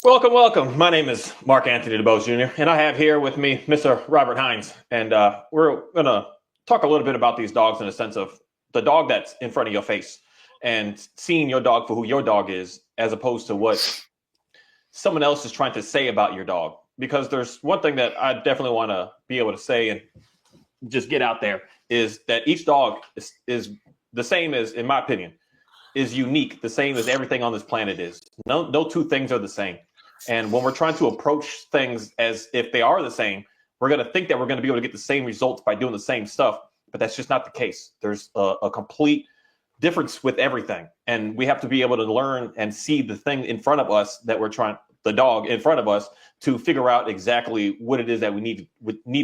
Welcome, welcome. My name is Mark Anthony Dubose Jr., and I have here with me Mr. Robert Hines. And we're going to talk a little bit about these dogs in the sense of the dog that's in front of your face and seeing your dog for who your dog is, as opposed to what someone else is trying to say about your dog. Because there's one thing that I definitely want to be able to say and just get out there is that each dog is the same as, in my opinion, is unique, the same as everything on this planet is. No two things are the same. And when we're trying to approach things as if they are the same, we're going to think that we're going to be able to get the same results by doing the same stuff. But that's just not the case. There's a complete difference with everything. And we have to be able to learn and see the thing in front of us that we're trying, the dog in front of us, to figure out exactly what it is that we need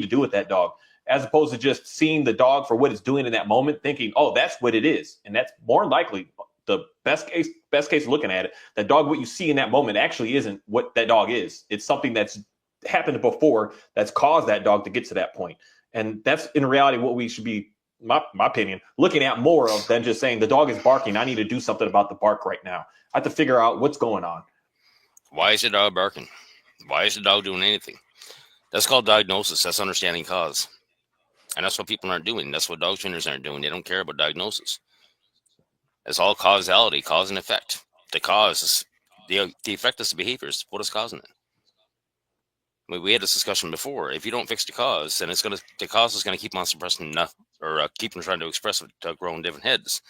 to do with that dog, as opposed to just seeing the dog for what it's doing in that moment, thinking, oh, that's what it is. And that's more likely the best case looking at it. That dog, what you see in that moment actually isn't what that dog is. It's something that's happened before that's caused that dog to get to that point. And that's in reality what we should be, my opinion, looking at more of than just saying the dog is barking. I need to do something about the bark right now. I have to figure out what's going on. Why is the dog barking? Why is the dog doing anything? That's called diagnosis. That's understanding cause. And that's what people aren't doing. That's what dog trainers aren't doing. They don't care about diagnosis. It's all causality, cause and effect. The cause is the effect is the behaviors. What is causing it? I mean, we had this discussion before. If you don't fix the cause, then the cause is gonna keep on suppressing enough, or keep on trying to express it to grow in different heads.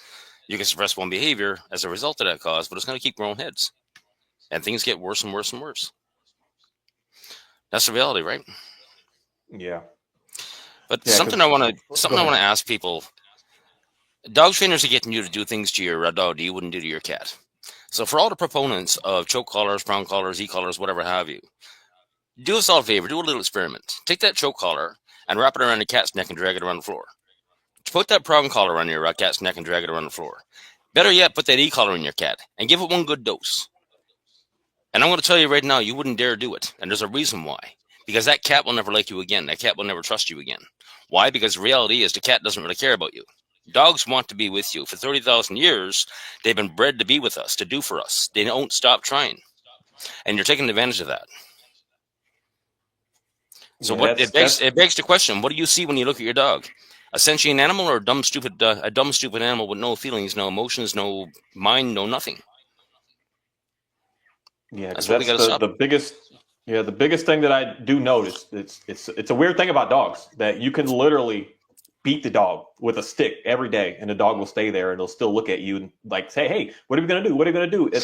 You can suppress one behavior as a result of that cause, but it's gonna keep growing heads, and things get worse and worse and worse. That's the reality, right? Yeah. But something I want to ask people. Dog trainers are getting you to do things to your dog that you wouldn't do to your cat. So for all the proponents of choke collars, prong collars, e-collars, whatever have you, do us all a favor, do a little experiment. Take that choke collar and wrap it around your cat's neck and drag it around the floor. Put that prong collar on your cat's neck and drag it around the floor. Better yet, put that e-collar in your cat and give it one good dose. And I'm going to tell you right now, you wouldn't dare do it. And there's a reason why. Because that cat will never like you again. That cat will never trust you again. Why? Because the reality is the cat doesn't really care about you. Dogs want to be with you. For 30,000 years, they've been bred to be with us, to do for us. They don't stop trying. And you're taking advantage of that. So it begs the question, what do you see when you look at your dog? A sentient animal or a dumb, stupid animal with no feelings, no emotions, no mind, no nothing? Yeah, that's the biggest thing that I do notice. It's a weird thing about dogs that you can literally beat the dog with a stick every day, and the dog will stay there and it'll still look at you and like say, "Hey, what are we gonna do? What are we gonna do?" It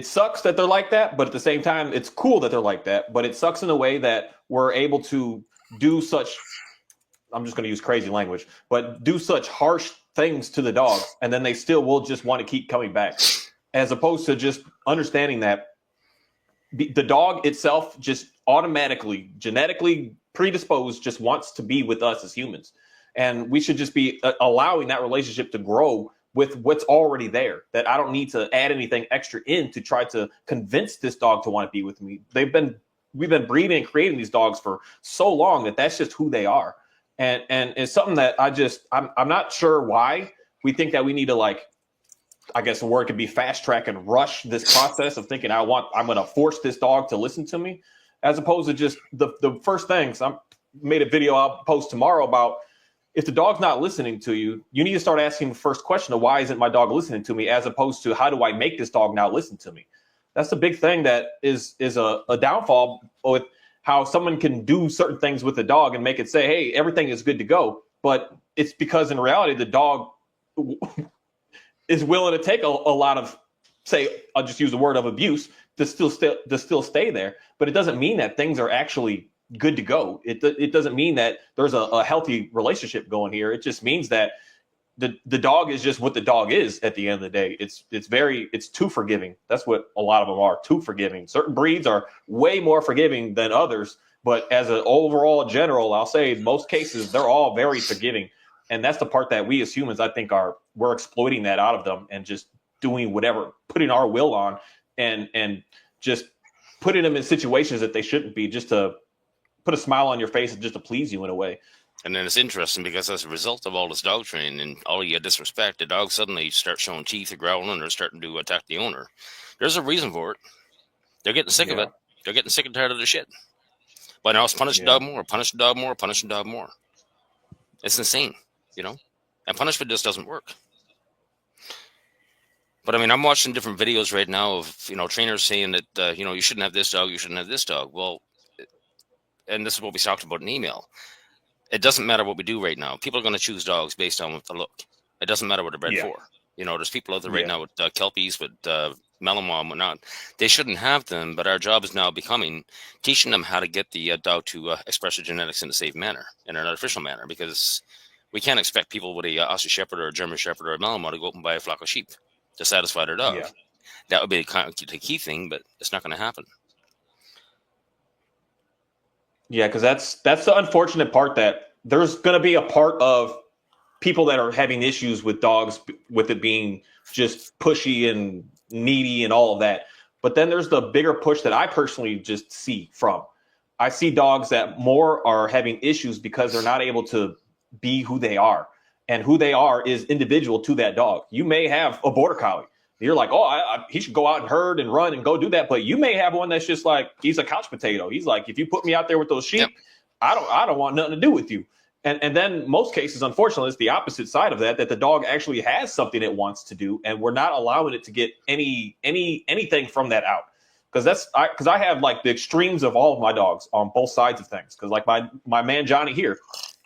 sucks that they're like that, but at the same time, it's cool that they're like that. But it sucks in a way that we're able to do such. I'm just gonna use crazy language, but do such harsh things to the dogs, and then they still will just want to keep coming back, as opposed to just understanding that the dog itself just automatically, genetically predisposed, just wants to be with us as humans. And we should just be allowing that relationship to grow with what's already there, that I don't need to add anything extra in to try to convince this dog to want to be with me. We've been breeding and creating these dogs for so long that that's just who they are. And it's something that I'm not sure why we think that we need to, like, I guess the word could be fast track and rush this process of thinking I'm going to force this dog to listen to me, as opposed to just the first things. I made a video I'll post tomorrow about if the dog's not listening to you, you need to start asking the first question of why isn't my dog listening to me, as opposed to how do I make this dog now listen to me? That's the big thing that is a downfall with how someone can do certain things with the dog and make it say, hey, everything is good to go. But it's because in reality, the dog is willing to take a lot of, say, I'll just use the word of abuse to still stay there. But it doesn't mean that things are actually good to go. It doesn't mean that there's a healthy relationship going here. It just means that the dog is just what the dog is at the end of the day. It's too forgiving. That's what a lot of them are, too forgiving. Certain breeds are way more forgiving than others. But as an overall general, I'll say in most cases, they're all very forgiving. And that's the part that we as humans, I think, we're exploiting that out of them and just doing whatever, putting our will on and just putting them in situations that they shouldn't be, just to put a smile on your face and just to please you in a way. And then it's interesting because as a result of all this dog training and all your disrespect, the dogs suddenly start showing teeth or growling or starting to attack the owner. There's a reason for it. They're getting sick of Yeah. it. They're getting sick and tired of the shit. But now it's punish the Yeah. dog more, punish the dog more, punish the dog more. It's insane, you know? And punishment just doesn't work. But I mean, I'm watching different videos right now of, trainers saying that, you shouldn't have this dog, you shouldn't have this dog. Well, and this is what we talked about in email. It doesn't matter what we do right now. People are going to choose dogs based on the look. It doesn't matter what they're bred for. There's people out there right now with Kelpies, with Malinois and whatnot. They shouldn't have them, but our job is now becoming teaching them how to get the dog to express their genetics in a safe manner, in an artificial manner, because we can't expect people with a Aussie Shepherd or a German Shepherd or a Malinois to go up and buy a flock of sheep to satisfy their dog. Yeah. That would be the key thing, but it's not going to happen. Yeah, because that's the unfortunate part, that there's going to be a part of people that are having issues with dogs, with it being just pushy and needy and all of that. But then there's the bigger push that I personally just see from. I see dogs that more are having issues because they're not able to be who they are. And who they are is individual to that dog. You may have a border collie. You're like, oh, he should go out and herd and run and go do that. But you may have one that's just like, he's a couch potato. He's like, if you put me out there with those sheep, I don't want nothing to do with you. And then most cases, unfortunately, it's the opposite side of that the dog actually has something it wants to do, and we're not allowing it to get anything from that out. Because I have like the extremes of all of my dogs on both sides of things. Because like my man Johnny here,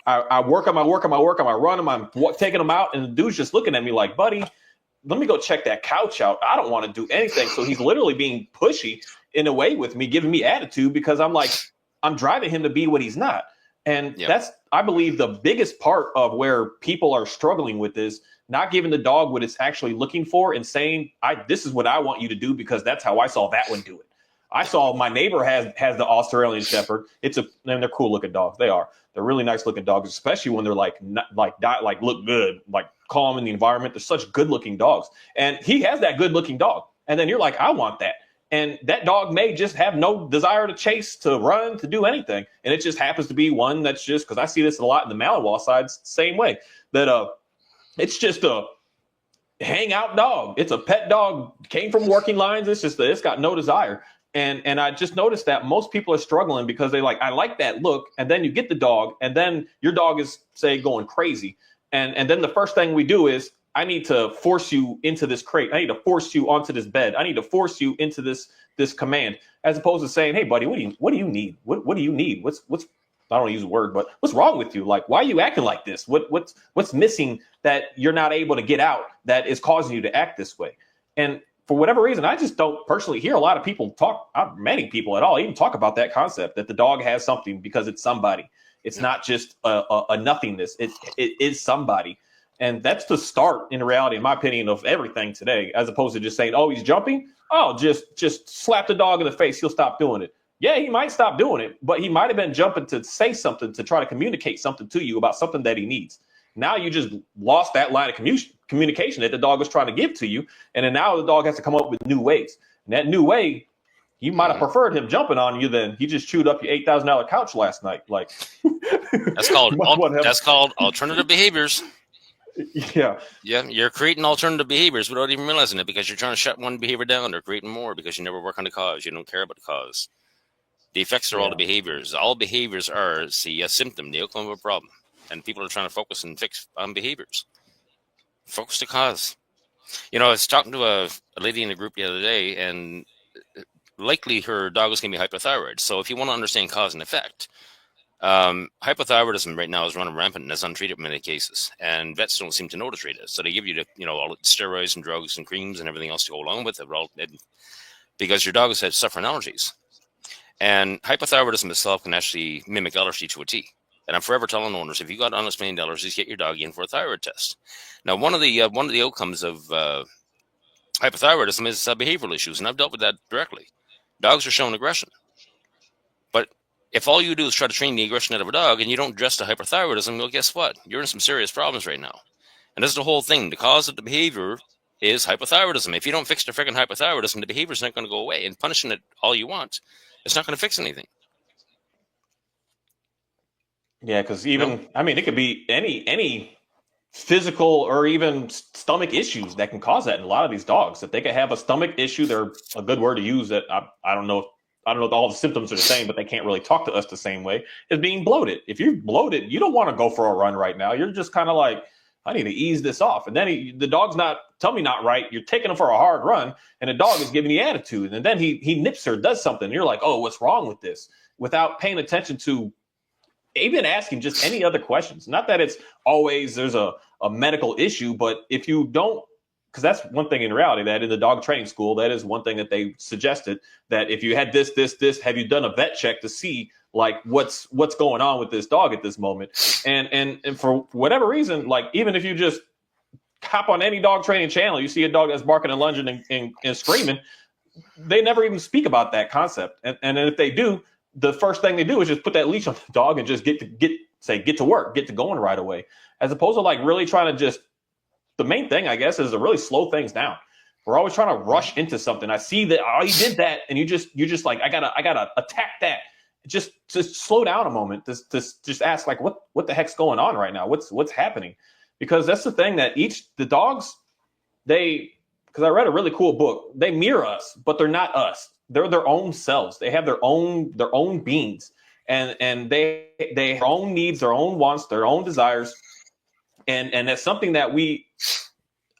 I work on my run him, I'm taking him out, and the dude's just looking at me like, buddy, let me go check that couch out. I don't want to do anything. So he's literally being pushy in a way with me, giving me attitude, because I'm driving him to be what he's not. And that's, I believe, the biggest part of where people are struggling with is not giving the dog what it's actually looking for and saying, this is what I want you to do because that's how I saw that one do it. I saw my neighbor has the Australian Shepherd. And they're cool looking dogs. They are. They're really nice looking dogs, especially when they're like look good, like calm in the environment. They're such good looking dogs. And he has that good looking dog. And then you're like, I want that. And that dog may just have no desire to chase, to run, to do anything. And it just happens to be one that's just, because I see this a lot in the Malinois side, same way, that it's just a hangout dog. It's a pet dog, came from working lines. It's got no desire. And I just noticed that most people are struggling because I like that look. And then you get the dog, and then your dog is, say, going crazy. And then the first thing we do is, I need to force you into this crate. I need to force you onto this bed. I need to force you into this command, as opposed to saying, hey, buddy, what do you need? What do you need? What's I don't want to use a word, but what's wrong with you? Like, why are you acting like this? What's missing that you're not able to get out that is causing you to act this way? And for whatever reason, I just don't personally hear a lot of people many people at all, even talk about that concept, that the dog has something because it's somebody. It's not just a nothingness. It is somebody. And that's the start, in reality, in my opinion, of everything today, as opposed to just saying, oh, he's jumping. Oh, just slap the dog in the face. He'll stop doing it. Yeah, he might stop doing it, but he might have been jumping to say something, to try to communicate something to you about something that he needs. Now you just lost that line of communication that the dog was trying to give to you. And then now the dog has to come up with new ways. And that new way, you might have preferred him jumping on you than he just chewed up your $8,000 couch last night. Like that's called alternative behaviors. Yeah. You're creating alternative behaviors without even realizing it, because you're trying to shut one behavior down. They're creating more because you never work on the cause. You don't care about the cause. The effects are all the behaviors. All behaviors are a symptom, the outcome of a problem. And people are trying to focus and fix on behaviors. Focus the cause. I was talking to a lady in the group the other day, and likely her dog is going to be hypothyroid. So if you want to understand cause and effect, hypothyroidism right now is running rampant and is untreated in many cases, and vets don't seem to know to treat it. So they give you all the steroids and drugs and creams and everything else to go along with it, because your dog is suffering allergies. And hypothyroidism itself can actually mimic allergy to a T. And I'm forever telling owners, if you got unexplained allergies, get your dog in for a thyroid test. Now, one of the outcomes of hypothyroidism is behavioral issues, and I've dealt with that directly. Dogs are showing aggression. But if all you do is try to train the aggression out of a dog and you don't address the hyperthyroidism, well, guess what? You're in some serious problems right now. And this is the whole thing. The cause of the behavior is hypothyroidism. If you don't fix the freaking hypothyroidism, the behavior is not going to go away. And punishing it all you want, it's not going to fix anything. Yeah, because You know, even I mean, it could be any physical or even stomach issues that can cause that in a lot of these dogs. If they could have a stomach issue, they're a good word to use. That I don't know. I don't know if all the symptoms are the same, but they can't really talk to us the same way. Is being bloated. If you're bloated, you don't want to go for a run right now. You're just kind of like, I need to ease this off. And then the dog's not tummy not right. You're taking him for a hard run, and the dog is giving you attitude. And then he nips her, does something. And you're like, oh, what's wrong with this? Without paying attention to even asking just any other questions. Not that it's always there's a medical issue, but if you don't, because that's one thing in reality that in the dog training school, that is one thing that they suggested that if you had this, have you done a vet check to see like what's going on with this dog at this moment? And for whatever reason, like even if you just hop on any dog training channel, you see a dog that's barking and lunging and screaming, they never even speak about that concept. And if they do, the first thing they do is just put that leash on the dog and just get to work, get to going right away, as opposed to like really trying to just. The main thing, I guess, is to really slow things down. We're always trying to rush into something. I see that you did that, and you just like I gotta attack that. Just slow down a moment. Just ask like what the heck's going on right now? What's happening? Because that's the thing that the dogs because I read a really cool book. They mirror us, but they're not us. They're their own selves. They have their own beings, and they have their own needs, their own wants, their own desires, and that's something that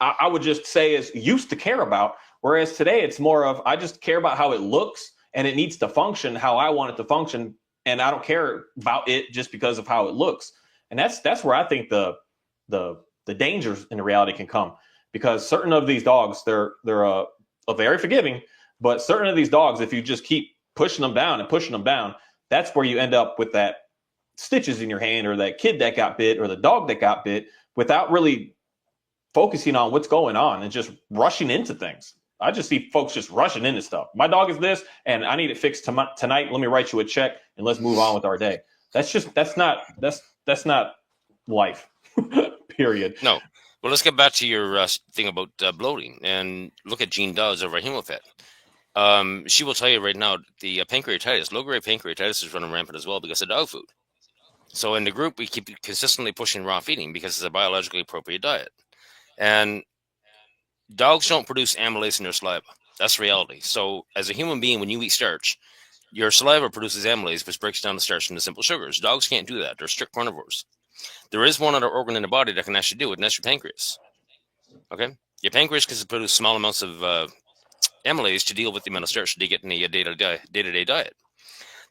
I would just say is used to care about. Whereas today it's more of I just care about how it looks and it needs to function how I want it to function, and I don't care about it just because of how it looks. And that's where I think the dangers in the reality can come, because certain of these dogs they're very forgiving. But certain of these dogs, if you just keep pushing them down, that's where you end up with that stitches in your hand or that kid that got bit or the dog that got bit without really focusing on what's going on and just rushing into things. I just see folks just rushing into stuff. My dog is this and I need it fixed tonight. Let me write you a check and let's move on with our day. That's not life, period. no. Well, let's get back to your thing about bloating and look at Jean Dawes over at HemoFed. She will tell you right now the pancreatitis, low-grade pancreatitis is running rampant as well because of dog food. So in the group, we keep consistently pushing raw feeding because it's a biologically appropriate diet. And dogs don't produce amylase in their saliva. That's reality. So as a human being, when you eat starch, your saliva produces amylase, which breaks down the starch into simple sugars. Dogs can't do that. They're strict carnivores. There is one other organ in the body that can actually do it, and that's your pancreas. Okay? Your pancreas can produce small amounts of amylase to deal with the amount of starch they get in the day-to-day diet.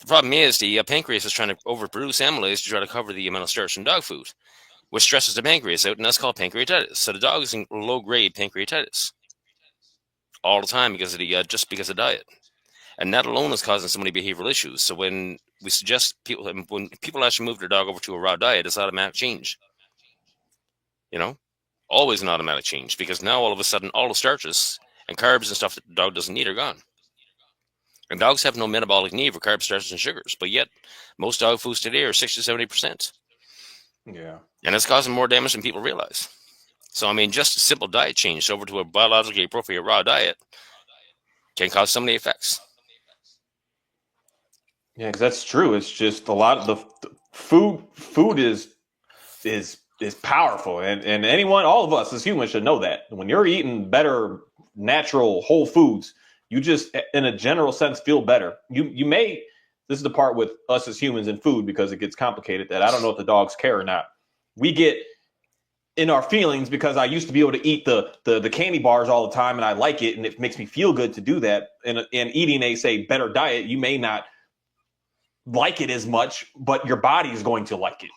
The problem is the pancreas is trying to overproduce amylase to try to cover the amount of starch in dog food, which stresses the pancreas out, and that's called pancreatitis. So the dog is in low-grade pancreatitis all the time because of just because of diet, and that alone is causing so many behavioral issues. So when we suggest when people actually move their dog over to a raw diet, it's automatic change. Always an automatic change, because now all of a sudden all the starches and carbs and stuff that the dog doesn't need are gone. And dogs have no metabolic need for carbs, starches, and sugars, but yet most dog foods today are 60 to 70%. Yeah. And it's causing more damage than people realize. So, I mean, just a simple diet change over to a biologically appropriate raw diet can cause so many effects. Yeah, because that's true. It's just a lot of the food is powerful, and all of us as humans should know that. When you're eating better, natural, whole foods, you just, in a general sense, feel better. You may. This is the part with us as humans and food, because it gets complicated, that I don't know if the dogs care or not. We get in our feelings because I used to be able to eat the candy bars all the time, and I like it, and it makes me feel good to do that. And eating a, say, better diet, you may not like it as much, but your body is going to like it.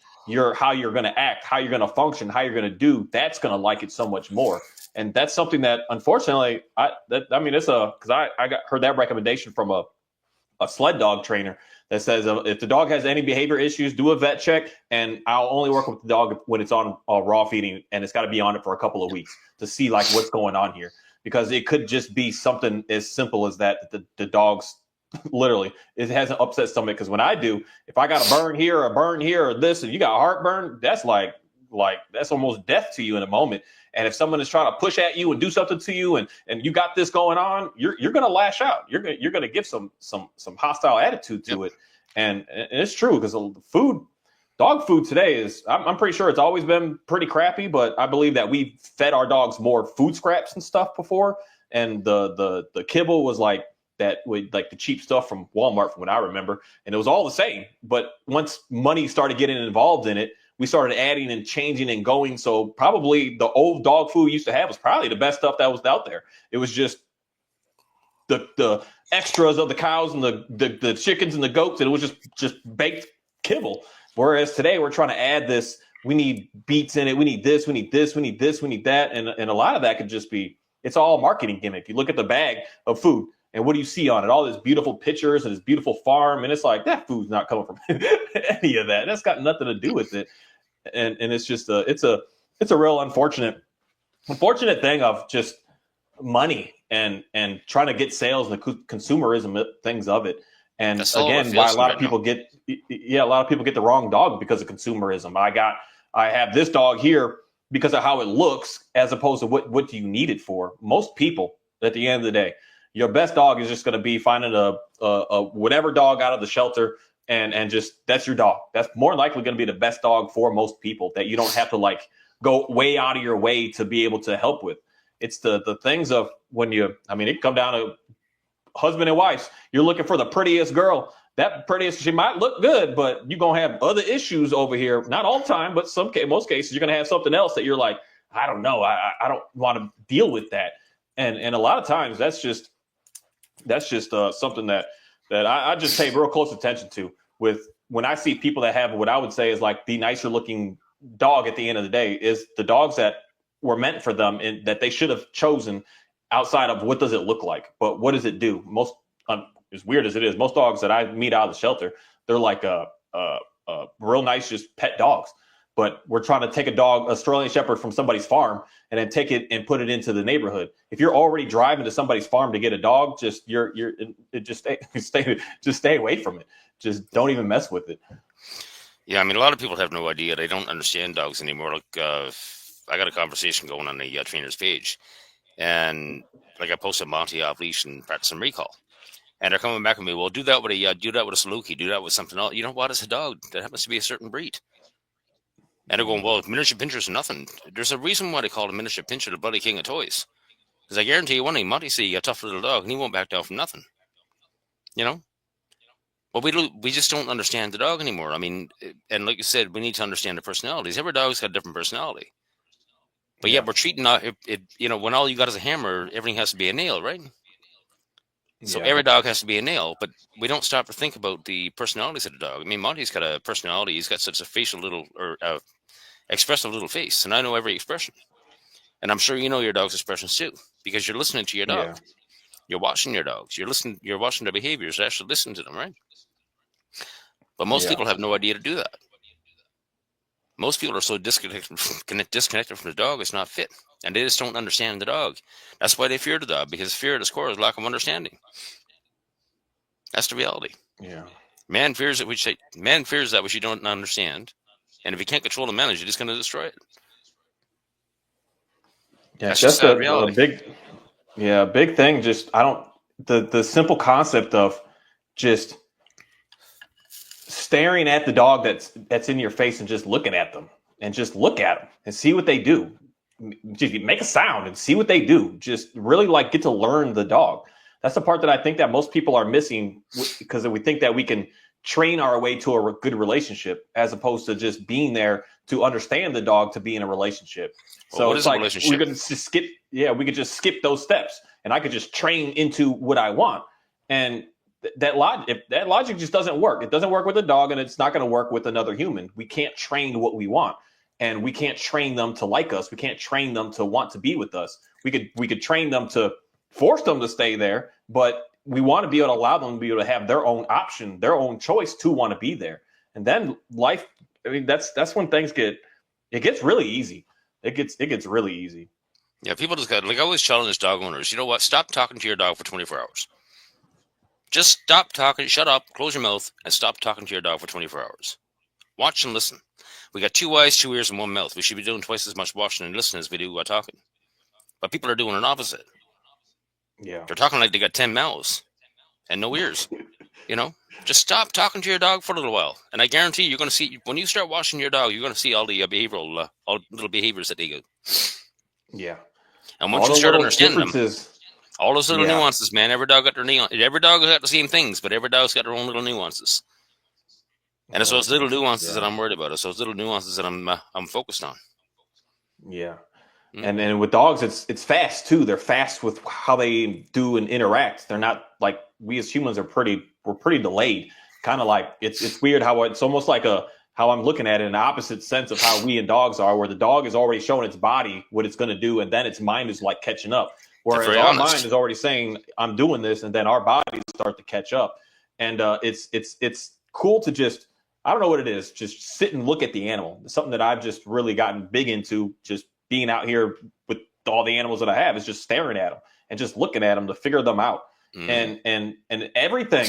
How you're going to act, how you're going to function, how you're going to do, that's going to like it so much more. And that's something that, unfortunately, because I heard that recommendation from a sled dog trainer that says if the dog has any behavior issues, do a vet check, and I'll only work with the dog when it's on raw feeding, and it's got to be on it for a couple of weeks to see like what's going on here, because it could just be something as simple as that. The dog's literally, it has an upset stomach. Because when I do, if I got a burn here or this, and you got heartburn, that's like that's almost death to you in a moment. And if someone is trying to push at you and do something to you, and you got this going on, you're going to lash out. You're going to give some hostile attitude to it. And it's true, because food, dog food today is, I'm pretty sure it's always been pretty crappy, but I believe that we fed our dogs more food scraps and stuff before. And the kibble was like that with like the cheap stuff from Walmart from what I remember. And it was all the same. But once money started getting involved in it, we started adding and changing and going. So probably the old dog food we used to have was probably the best stuff that was out there. It was just the extras of the cows and the chickens and the goats, and it was just baked kibble. Whereas today we're trying to add this. We need beets in it. We need this. We need this. We need this. We need that. And a lot of that could just be, it's all marketing gimmick. You look at the bag of food and what do you see on it? All these beautiful pictures and this beautiful farm. And it's like, that food's not coming from any of that. That's got nothing to do with it. And it's just it's a real unfortunate thing of just money and trying to get sales and the consumerism things of it. And again, why a lot of people get the wrong dog because of consumerism. I have this dog here because of how it looks, as opposed to what do you need it for. Most people, at the end of the day, your best dog is just going to be finding a whatever dog out of the shelter, and just that's your dog. That's more likely going to be the best dog for most people that you don't have to like go way out of your way to be able to help with. It's the things of when it come down to husband and wives. You're looking for the prettiest girl. That prettiest, she might look good, but you're going to have other issues over here. Not all the time, but most cases, you're going to have something else that you're like, I don't know. I don't want to deal with that. And a lot of times that's just something that I just pay real close attention to with when I see people that have what I would say is like the nicer looking dog at the end of the day is the dogs that were meant for them and that they should have chosen outside of what does it look like, but what does it do? Most as weird as it is, most dogs that I meet out of the shelter, they're like a real nice, just pet dogs. But we're trying to take a dog, Australian Shepherd from somebody's farm, and then take it and put it into the neighborhood. If you're already driving to somebody's farm to get a dog, just stay away from it. Just don't even mess with it. Yeah, I mean, a lot of people have no idea. They don't understand dogs anymore. Like, I got a conversation going on the trainer's page. And like I posted Monty off leash and practice and recall, and they're coming back with me. Well, do that with a Saluki, do that with something else. You know what? It's a dog that happens to be a certain breed. And they're going, well, miniature pinchers are nothing. There's a reason why they call a miniature pincher the bloody king of toys. Because I guarantee you one thing, Monty see a tough little dog, and he won't back down from nothing. You know. But we just don't understand the dog anymore. I mean, and like you said, we need to understand the personalities. Every dog's got a different personality. But yet we're treating it, when all you got is a hammer, everything has to be a nail, right? So every dog has to be a nail, but we don't stop to think about the personalities of the dog. I mean, Monty's got a personality. He's got such a facial little or expressive little face, and I know every expression. And I'm sure you know your dog's expressions too, because you're listening to your dog. Yeah. You're watching your dogs. You're watching their behaviors. Actually listen to them, right? But most people have no idea to do that. Most people are so disconnected from the dog, it's not fit. And they just don't understand the dog. That's why they fear the dog, because fear at its core is lack of understanding. That's the reality. Yeah. Man fears that which you don't understand. And if you can't control and manage it, it's going to destroy it. Yeah, that's just a big thing. Just, the simple concept of just staring at the dog that's in your face and just looking at them and just look at them and see what they do. Just make a sound and see what they do. Just really like get to learn the dog. That's the part that I think that most people are missing because we think that we can train our way to a good relationship as opposed to just being there to understand the dog to be in a relationship. So it's like we're going to skip. Yeah, we could just skip those steps and I could just train into what I want. And that logic just doesn't work. It doesn't work with a dog, and it's not going to work with another human. We can't train what we want, and we can't train them to like us. We can't train them to want to be with us. We could train them to force them to stay there, but we want to be able to allow them to be able to have their own option, their own choice to want to be there. And then life, I mean, that's when things gets really easy. It gets really easy. Yeah, people just got, like I always challenge dog owners, you know what? Stop talking to your dog for 24 hours. Just stop talking, shut up, close your mouth, and stop talking to your dog for 24 hours. Watch and listen. We got 2 eyes, 2 ears, and 1 mouth. We should be doing twice as much watching and listening as we do talking. But people are doing an opposite. Yeah. They're talking like they got 10 mouths and no ears. Just stop talking to your dog for a little while, and I guarantee you're going to see when you start watching your dog, you're going to see all the all little behaviors that they do. Yeah. And once All you the start little understanding them, differences. all those little Yeah. nuances, man. Every dog got every dog got the same things, but every dog's got their own little nuances. And it's those little nuances that I'm worried about. It's those little nuances that I'm focused on. Yeah. Mm-hmm. And with dogs, it's fast too. They're fast with how they do and interact. They're not like we as humans we're pretty delayed. Kind of like it's weird how it's almost like how I'm looking at it in the opposite sense of how we and dogs are, where the dog is already showing its body what it's going to do, and then its mind is like catching up. Whereas our mind is already saying I'm doing this, and then our bodies start to catch up. And it's cool to just I don't know what it is, just sit and look at the animal. It's something that I've just really gotten big into, just being out here with all the animals that I have is just staring at them and just looking at them to figure them out. Mm. And everything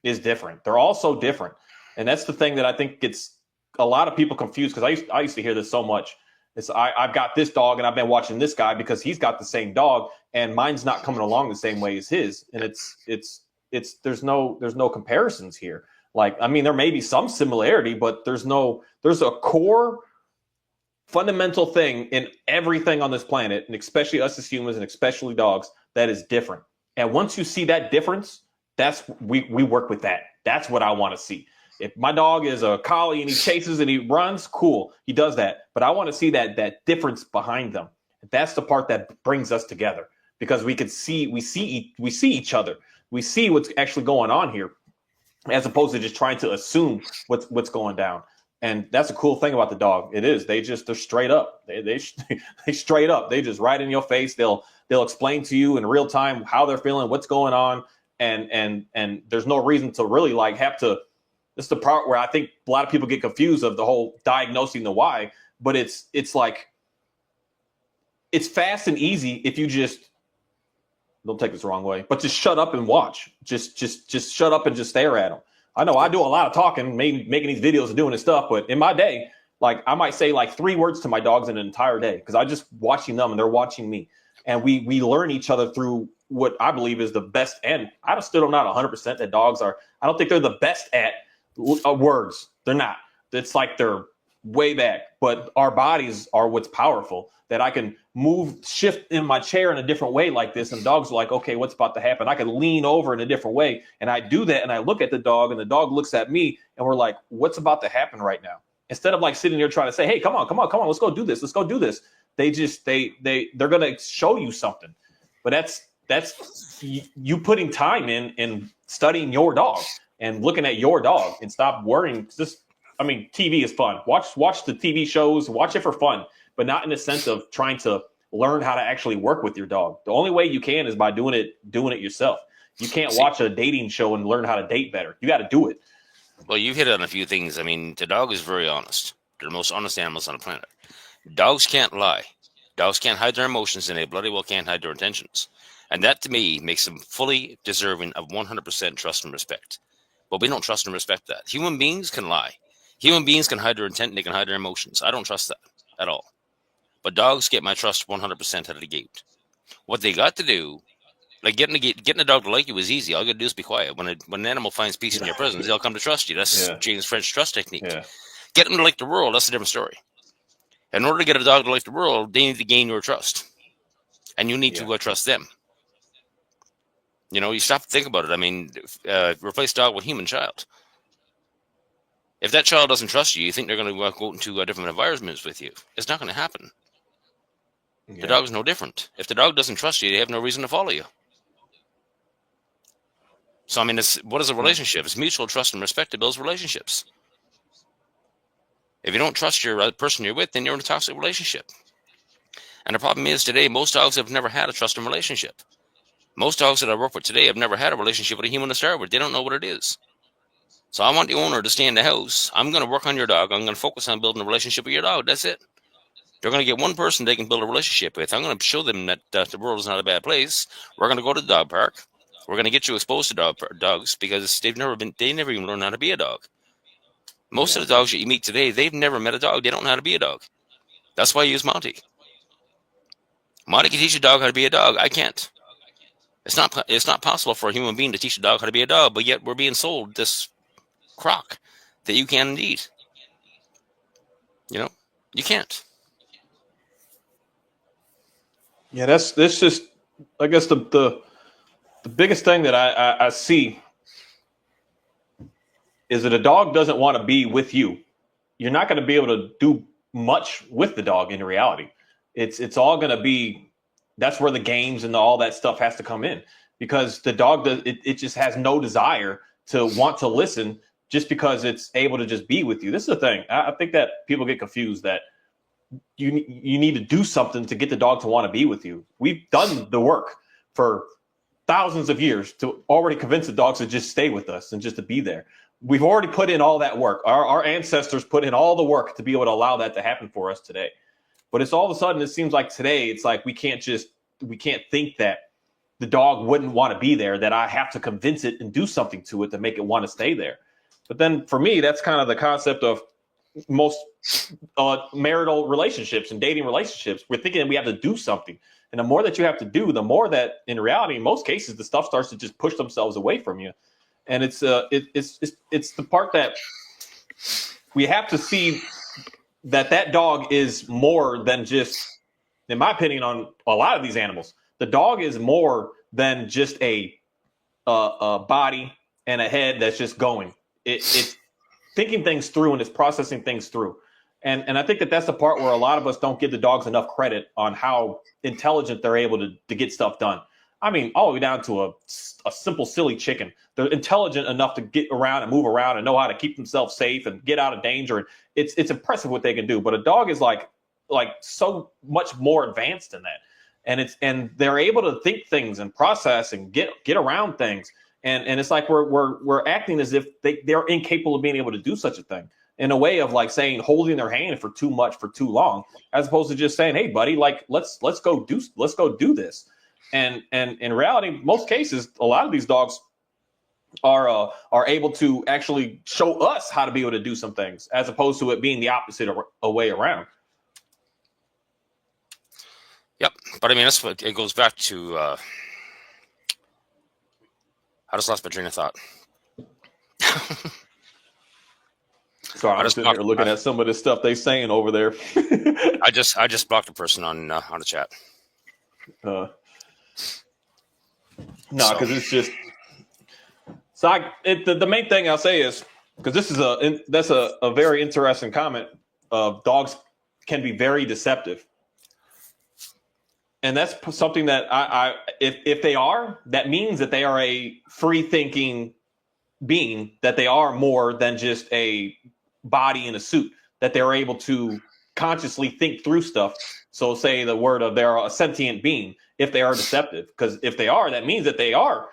is different. They're all so different. And that's the thing that I think gets a lot of people confused, because I used to hear this so much. I've got this dog and I've been watching this guy because he's got the same dog and mine's not coming along the same way as his. And there's no comparisons here. Like, I mean, there may be some similarity, but there's a core fundamental thing in everything on this planet, and especially us as humans and especially dogs, that is different. And once you see that difference, we work with that. That's what I want to see. If my dog is a collie and he chases and he runs, cool, he does that. But I want to see that difference behind them. That's the part that brings us together, because we see each other. We see what's actually going on here, as opposed to just trying to assume what's going down. And that's a cool thing about the dog. It is. They're straight up. They straight up. They just right in your face. They'll explain to you in real time how they're feeling, what's going on, and there's no reason to really like have to. This is the part where I think a lot of people get confused of the whole diagnosing the why. But it's like it's fast and easy if you just don't take this the wrong way, but just shut up and watch. Just shut up and just stare at them. I know I do a lot of talking, maybe making these videos and doing this stuff, but in my day, like I might say like 3 words to my dogs in an entire day, because I just watching them and they're watching me, and we learn each other through what I believe is the best. And I still am not 100% that dogs are. I don't think they're the best at words. They're not. It's like they're way back, but our bodies are what's powerful. That I can shift in my chair in a different way like this. And dogs are like, okay, what's about to happen? I can lean over in a different way. And I do that. And I look at the dog and the dog looks at me and we're like, what's about to happen right now? Instead of like sitting there trying to say, hey, come on. Let's go do this. They're going to show you something. But that's you putting time in studying your dog and looking at your dog, and stop worrying. TV is fun. Watch the TV shows, watch it for fun, but not in the sense of trying to learn how to actually work with your dog. The only way you can is by doing it yourself. You can't watch a dating show and learn how to date better. You got to do it. Well, you've hit on a few things. I mean, the dog is very honest. They're the most honest animals on the planet. Dogs can't lie. Dogs can't hide their emotions, and they bloody well can't hide their intentions. And that, to me, makes them fully deserving of 100% trust and respect. But we don't trust and respect that. Human beings can lie. Human beings can hide their intent and they can hide their emotions. I don't trust that at all. But dogs get my trust 100% out of the gate. What they got to do, like getting a dog to like you is easy. All you got to do is be quiet. When an animal finds peace in your presence, they'll come to trust you. That's James French trust technique. Yeah. Get them to like the world, that's a different story. In order to get a dog to like the world, they need to gain your trust. And you need to trust them. You stop to think about it. I mean, replace dog with human child. If that child doesn't trust you, you think they're going to go into different environments with you. It's not going to happen. Yeah. The dog is no different. If the dog doesn't trust you, they have no reason to follow you. So, I mean, what is a relationship? It's mutual trust and respect that builds relationships. If you don't trust your person you're with, then you're in a toxic relationship. And the problem is today, most dogs have never had a trusting relationship. Most dogs that I work with today have never had a relationship with a human to start with. They don't know what it is. So I want the owner to stay in the house. I'm going to work on your dog. I'm going to focus on building a relationship with your dog. That's it. They're going to get one person they can build a relationship with. I'm going to show them that the world is not a bad place. We're going to go to the dog park. We're going to get you exposed to dogs because they never even learned how to be a dog. Most of the dogs that you meet today, they've never met a dog. They don't know how to be a dog. That's why I use Monty. Monty can teach a dog how to be a dog. I can't. It's not possible for a human being to teach a dog how to be a dog, but yet we're being sold this crock that you can indeed. You can't. Yeah, that's just, I guess, the biggest thing that I see is that a dog doesn't want to be with you. You're not going to be able to do much with the dog in reality. It's all going to be, that's where the games and all that stuff has to come in, because the dog it just has no desire to want to listen just because it's able to just be with you. This is the thing. I think that people get confused that you need to do something to get the dog to want to be with you. We've done the work for thousands of years to already convince the dogs to just stay with us and just to be there. We've already put in all that work. Our ancestors put in all the work to be able to allow that to happen for us today. But it's all of a sudden, it seems like today, it's like we can't think that the dog wouldn't want to be there, that I have to convince it and do something to it to make it want to stay there. But then for me, that's kind of the concept of most marital relationships and dating relationships. We're thinking we have to do something. And the more that you have to do, the more that in reality, in most cases, the stuff starts to just push themselves away from you. And it's the part that we have to see that dog is more than just, in my opinion, on a lot of these animals, the dog is more than just a body and a head that's just going. It's thinking things through and it's processing things through. And I think that's the part where a lot of us don't give the dogs enough credit on how intelligent they're able to get stuff done. I mean, all the way down to a simple, silly chicken. They're intelligent enough to get around and move around and know how to keep themselves safe and get out of danger. And it's impressive what they can do. But a dog is like so much more advanced than that. And they're able to think things and process and get around things. And it's like we're acting as if they're incapable of being able to do such a thing, in a way of like saying, holding their hand for too much for too long, as opposed to just saying, hey buddy, like let's go do this. And in reality, most cases, a lot of these dogs are able to actually show us how to be able to do some things, as opposed to it being the opposite a way around. Yep, but I mean that's what it goes back to. I just lost my train of thought. Sorry, I'm sitting here looking at some of the stuff they're saying over there. I just blocked a person on the chat. No, because it's just. So the main thing I'll say is, because that's a very interesting comment. Dogs can be very deceptive, and that's something that if they are, that means that they are a free thinking being, that they are more than just a body in a suit, that they're able to consciously think through stuff. So say the word of they're a sentient being if they are deceptive, because if they are, that means that they are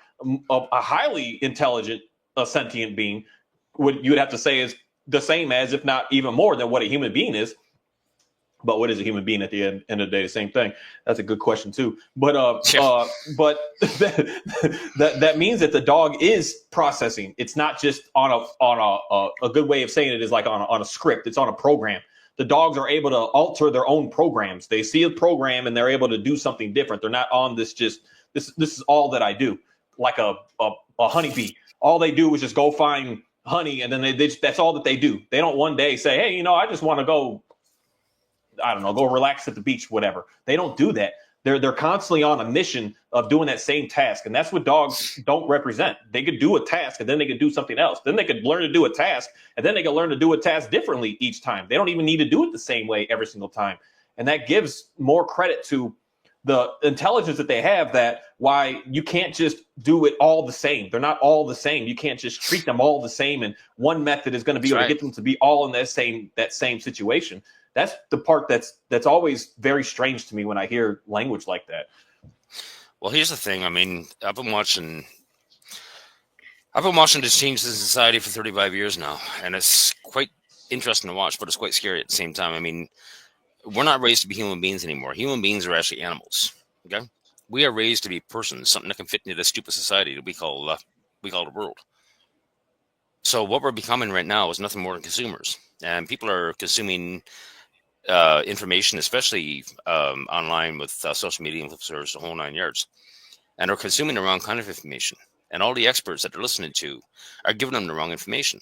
a highly intelligent, sentient being. What you would have to say is the same as, if not even more than, what a human being is. But what is a human being at the end of the day? The same thing. That's a good question too. But but that means that the dog is processing. It's not just on a good way of saying it is like on a script. It's on a program. The dogs are able to alter their own programs. They see a program and they're able to do something different. They're not on this is all that I do, like a honeybee. All they do is just go find honey, and then that's all that they do. They don't one day say, hey, I just want to go, I don't know, go relax at the beach, whatever. They don't do that. They're constantly on a mission of doing that same task. And that's what dogs don't represent. They could do a task and then they could do something else. Then they could learn to do a task and then they could learn to do a task differently each time. They don't even need to do it the same way every single time. And that gives more credit to the intelligence that they have, that why you can't just do it all the same. They're not all the same. You can't just treat them all the same. And one method is going to be able to get them to be all in that same situation. That's the part that's always very strange to me when I hear language like that. Well, here's the thing. I mean, I've been watching this change in society for 35 years now, and it's quite interesting to watch, but it's quite scary at the same time. I mean, we're not raised to be human beings anymore. Human beings are actually animals. Okay, we are raised to be persons, something that can fit into this stupid society that we call the world. So what we're becoming right now is nothing more than consumers, and people are consuming information, especially online with social media influencers, the whole 9 yards. and are consuming the wrong kind of information. And all the experts that they're listening to are giving them the wrong information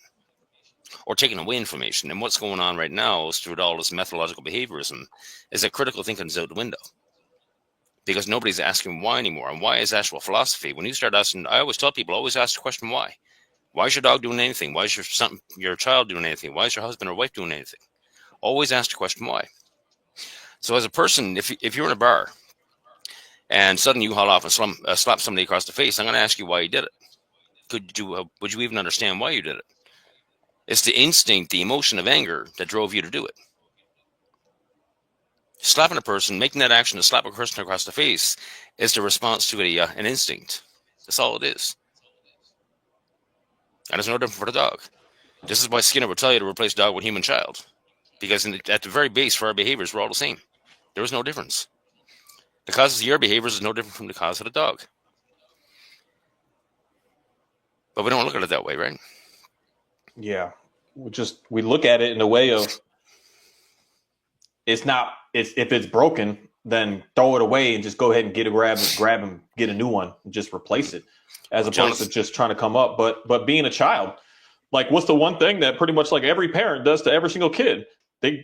or taking away information. And what's going on right now is through all this methodological behaviorism is that critical thinking is out the window because nobody's asking why anymore. And why is actual philosophy? When you start asking, I always tell people, always ask the question why. Why is your dog doing anything? Why is your child doing anything? Why is your husband or wife doing anything? Always ask the question why. So as a person, if you're in a bar and suddenly you haul off and slap somebody across the face, I'm going to ask you why you did it. Would you even understand why you did it? It's the instinct, the emotion of anger that drove you to do it. Slapping a person, making that action to slap a person across the face is the response to an instinct. That's all it is. And it's no different for the dog. This is why Skinner would tell you to replace dog with human child. Because at the very base for our behaviors, we're all the same. There is no difference. The causes of your behaviors is no different from the cause of the dog. But we don't look at it that way, right? Yeah. We look at it in a way of if it's broken, then throw it away and just go ahead and grab and get a new one and just replace it, as opposed to just trying to come up. But being a child, like, what's the one thing that pretty much like every parent does to every single kid?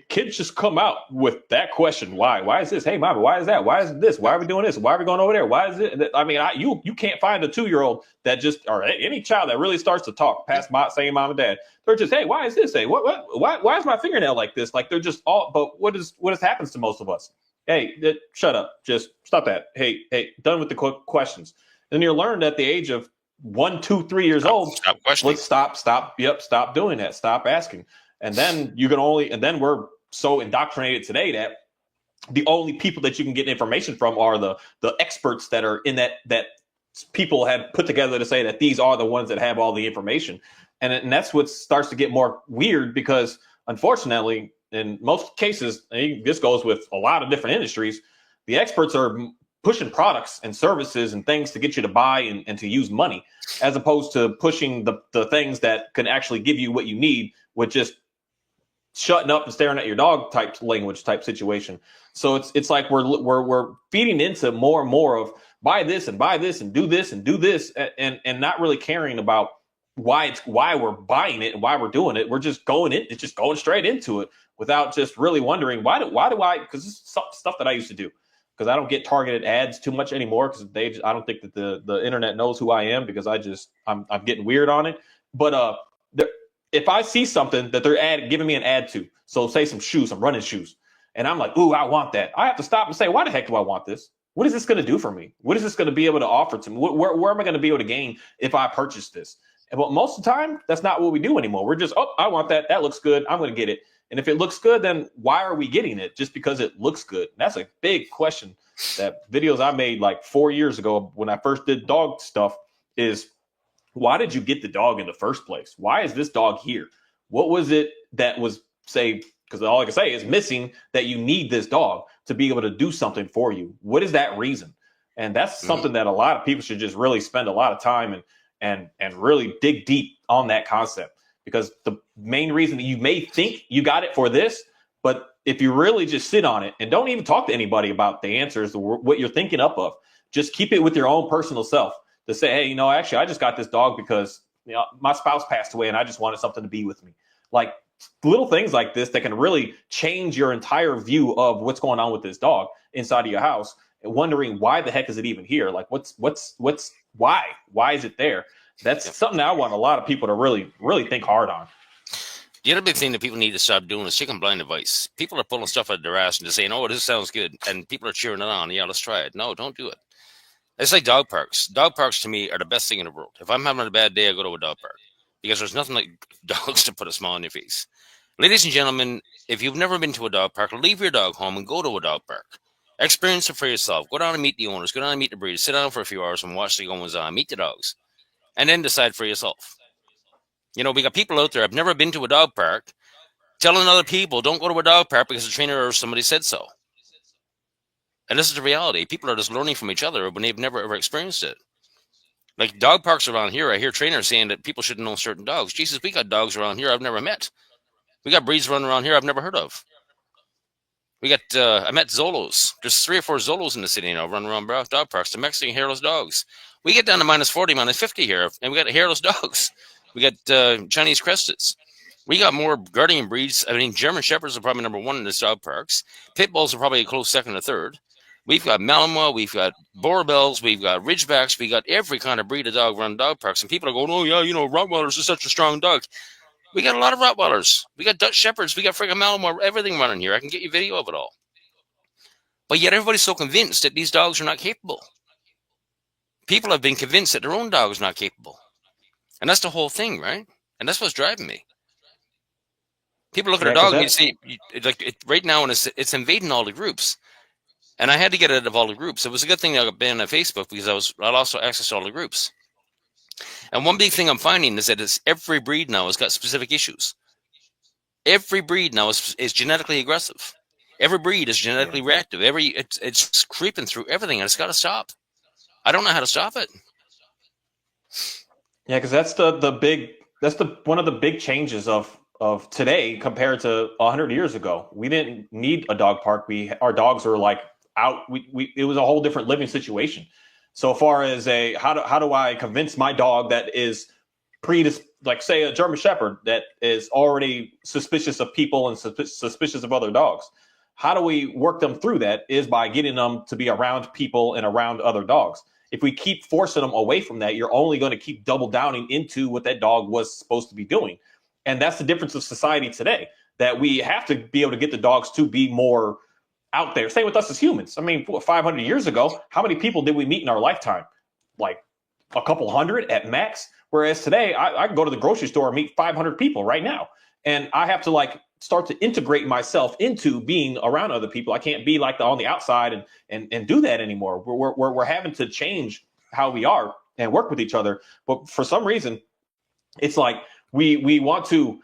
Kids just come out with that question. Why? Why is this? Hey, mama, why is that? Why is this? Why are we doing this? Why are we going over there? Why is it? I mean, you can't find a 2-year-old that just, or any child that really starts to talk past saying mom and dad. They're just, hey, why is this? Hey, why is my fingernail like this? Like, they're just all, but what happens to most of us? Hey, shut up. Just stop that. Hey, done with the questions. And you learn at the age of 1, 2, 3 years old. Stop questioning. Let's stop. Yep. Stop doing that. Stop asking. And then then we're so indoctrinated today that the only people that you can get information from are the experts that are in that people have put together to say that these are the ones that have all the information. And that's what starts to get more weird, because unfortunately, in most cases, and this goes with a lot of different industries, the experts are pushing products and services and things to get you to buy and to use money, as opposed to pushing the things that can actually give you what you need with just shutting up and staring at your dog type situation. So it's like we're feeding into more and more of buy this and do this and do this and not really caring about why we're buying it and why we're doing it. We're just going straight into it without just really wondering why do I, because this is stuff that I used to do, because I don't get targeted ads too much anymore, because I don't think that the internet knows who I am, because I'm getting weird on it. But if I see something that they're giving me an ad to, so say some shoes, some running shoes, and I'm like, ooh, I want that, I have to stop and say, why the heck do I want this? What is this going to do for me? What is this going to be able to offer to me? Where am I going to be able to gain if I purchase this? But most of the time, that's not what we do anymore. We're just, I want that. That looks good. I'm going to get it. And if it looks good, then why are we getting it? Just because it looks good? And that's a big question that videos I made like 4 years ago when I first did dog stuff is, why did you get the dog in the first place? Why is this dog here? What was it that was, say, because all I can say is missing, that you need this dog to be able to do something for you? What is that reason? And that's something that a lot of people should just really spend a lot of time and really dig deep on that concept. Because the main reason that you may think you got it for this, but if you really just sit on it and don't even talk to anybody about the answers, what you're thinking up of, just keep it with your own personal self. To say, hey, actually, I just got this dog because my spouse passed away and I just wanted something to be with me. Like little things like this that can really change your entire view of what's going on with this dog inside of your house, and wondering why the heck is it even here? Like why is it there? That's something that I want a lot of people to really, really think hard on. The other big thing that people need to stop doing is taking blind advice. People are pulling stuff out of their ass and just saying, oh, this sounds good. And people are cheering it on. Yeah, let's try it. No, don't do it. It's like dog parks. Dog parks to me are the best thing in the world. If I'm having a bad day, I go to a dog park, because there's nothing like dogs to put a smile on your face. Ladies and gentlemen, if you've never been to a dog park, leave your dog home and go to a dog park. Experience it for yourself. Go down and meet the owners. Go down and meet the breeders. Sit down for a few hours and watch the goings on. Meet the dogs. And then decide for yourself. We got people out there have never been to a dog park telling other people don't go to a dog park because the trainer or somebody said so. And this is the reality. People are just learning from each other when they've never ever experienced it. Like dog parks around here, I hear trainers saying that people shouldn't know certain dogs. Jesus, we got dogs around here I've never met. We got breeds running around here I've never heard of. We got, I met Zolos. There's 3 or 4 Zolos in the city now running around dog parks. The Mexican hairless dogs. We get down to -40, -50 here, and we got hairless dogs. We got Chinese Cresteds. We got more guardian breeds. I mean, German Shepherds are probably #1 in the dog parks. Pit Bulls are probably a close second or third. We've got Malinois, we've got Boerbells, we've got Ridgebacks, we got every kind of breed of dog run dog parks. And people are going, oh, yeah, Rottweilers are such a strong dog. We got a lot of Rottweilers. We got Dutch Shepherds. We got friggin' Malinois, everything running here. I can get you video of it all. But yet everybody's so convinced that these dogs are not capable. People have been convinced that their own dog is not capable. And that's the whole thing, right? And that's what's driving me. People look at a dog and you see, right now, and it's invading all the groups. And I had to get it out of all the groups. It was a good thing I got banned on Facebook because I also accessed all the groups. And one big thing I'm finding is that every breed now has got specific issues. Every breed now is genetically aggressive. Every breed is genetically reactive. It's creeping through everything, and it's got to stop. I don't know how to stop it. Yeah, because that's one of the big changes of today compared to 100 years ago. We didn't need a dog park. Our dogs were like out. It was a whole different living situation. So far as how do I convince my dog that is like say a German Shepherd that is already suspicious of people and suspicious of other dogs? How do we work them through that is by getting them to be around people and around other dogs. If we keep forcing them away from that, you're only going to keep double downing into what that dog was supposed to be doing. And that's the difference of society today, that we have to be able to get the dogs to be more out there. Same with us as humans. I mean, 500 years ago, how many people did we meet in our lifetime? Like a couple hundred at max. Whereas today, I can go to the grocery store and meet 500 people right now. And I have to start to integrate myself into being around other people. I can't be on the outside and do that anymore. We're having to change how we are and work with each other. But for some reason, it's like we want to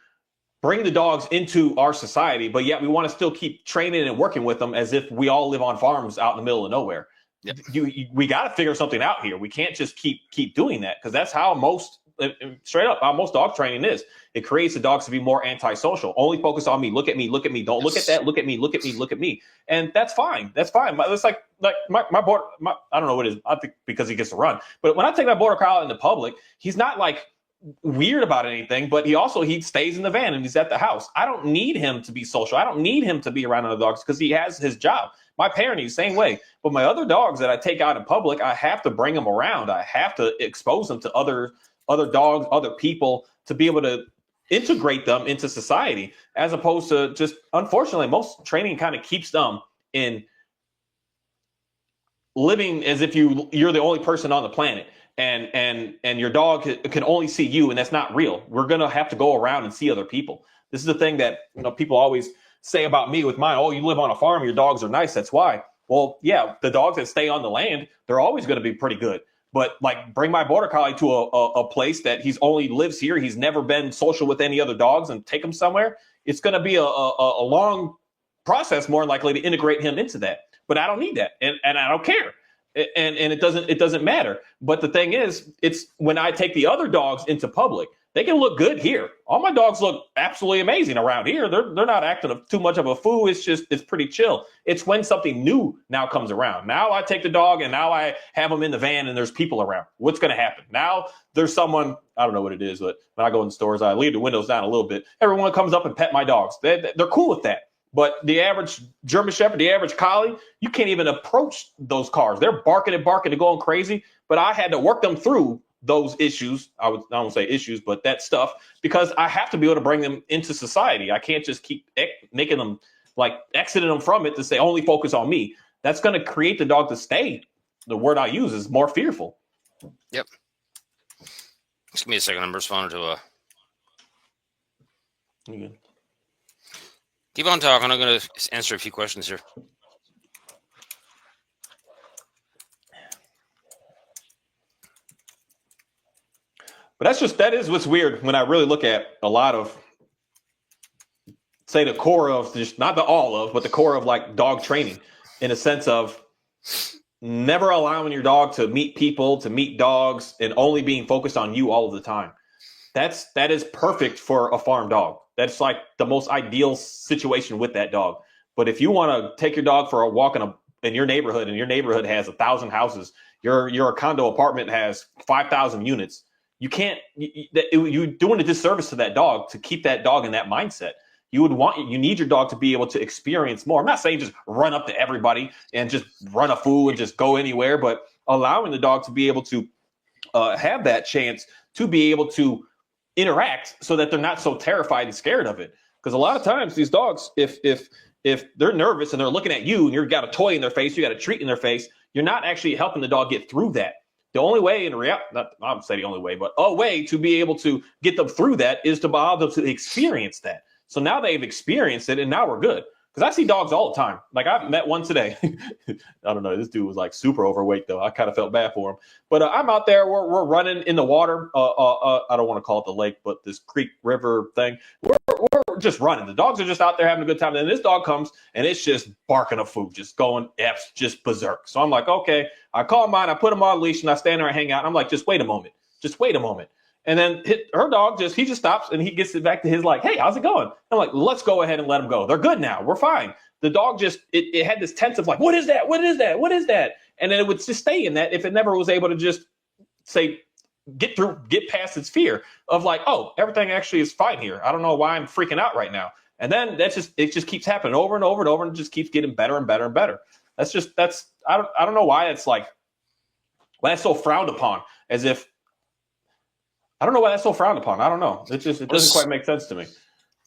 bring the dogs into our society, but yet we want to still keep training and working with them as if we all live on farms out in the middle of nowhere. Yep. We got to figure something out here. We can't just keep doing that, because that's how most dog training is. It creates the dogs to be more antisocial, only focus on me. Look at me. Don't look at that. Look at me. And that's fine. It's like my border. I don't know what it is. I think because he gets to run. But when I take my border collie into public, he's not like weird about anything, but he stays in the van and he's at the house. I don't need him to be social. I don't need him to be around other dogs because he has his job. My parenting, same way. But my other dogs that I take out in public, I have to bring them around. I have to expose them to other dogs, other people, to be able to integrate them into society, as opposed to just, unfortunately, most training kind of keeps them in living as if you're the only person on the planet. And your dog can only see you, and that's not real. We're going to have to go around and see other people. This is the thing that people always say about me with mine. Oh, you live on a farm, your dogs are nice. That's why. Well, yeah, the dogs that stay on the land, they're always going to be pretty good. But bring my border collie to a place that he's only lives here. He's never been social with any other dogs, and take him somewhere. It's going to be a long process, more likely, to integrate him into that. But I don't need that, and I don't care. And it doesn't matter. But the thing is, it's when I take the other dogs into public, they can look good here. All my dogs look absolutely amazing around here. They're not acting too much of a fool. It's pretty chill. It's when something new now comes around. Now I take the dog and now I have them in the van and there's people around. What's going to happen? Now there's someone, I don't know what it is, but when I go in the stores, I leave the windows down a little bit. Everyone comes up and pet my dogs. They're cool with that. But the average German Shepherd, the average collie, you can't even approach those cars. They're barking and going crazy. But I had to work them through those issues. I don't say issues, but that stuff, because I have to be able to bring them into society. I can't just keep making them exiting them from it to say only focus on me. That's going to create the dog to stay. The word I use is more fearful. Yep. Just give me a second. I'm responding to You good? Keep on talking. I'm going to answer a few questions here. But that is what's weird when I really look at a lot of, say, the core of, just not the all of, but the core of dog training, in a sense of never allowing your dog to meet people, to meet dogs, and only being focused on you all of the time. That is perfect for a farm dog. That's the most ideal situation with that dog. But if you want to take your dog for a walk in your neighborhood, and your neighborhood has 1,000 houses, your condo apartment has 5,000 units, you can't. You're doing a disservice to that dog to keep that dog in that mindset. You need your dog to be able to experience more. I'm not saying just run up to everybody and just run a fool and just go anywhere, but allowing the dog to be able to have that chance to be able to interact so that they're not so terrified and scared of it. Because a lot of times these dogs, if they're nervous and they're looking at you and you've got a toy in their face, you got a treat in their face, you're not actually helping the dog get through that. The only way in reality, not I'm saying the only way, but a way to be able to get them through that is to allow them to experience that. So now they've experienced it, and now we're good. Because I see dogs all the time. Like, I met one today. I don't know. This dude was like super overweight, though. I kind of felt bad for him. But I'm out there. We're running in the water. I don't want to call it the lake, but this creek river thing. We're just running. The dogs are just out there having a good time. And this dog comes, and it's just barking a food, just going F's, just berserk. So I'm like, okay. I call mine. I put him on a leash, and I stand there and hang out. And I'm like, just wait a moment. Just wait a moment. And then her dog he just stops and he gets it back to his like, hey, how's it going? I'm like, let's go ahead and let him go. They're good now. We're fine. The dog just, it had this tense of like, what is that? What is that? What is that? And then it would just stay in that if it never was able to just say, get past its fear of like, oh, everything actually is fine here. I don't know why I'm freaking out right now. And then it just keeps happening over and over and over and just keeps getting better and better and better. I don't know why it's like, why it's so frowned upon as if, I don't know why that's so frowned upon. I don't know. It doesn't quite make sense to me.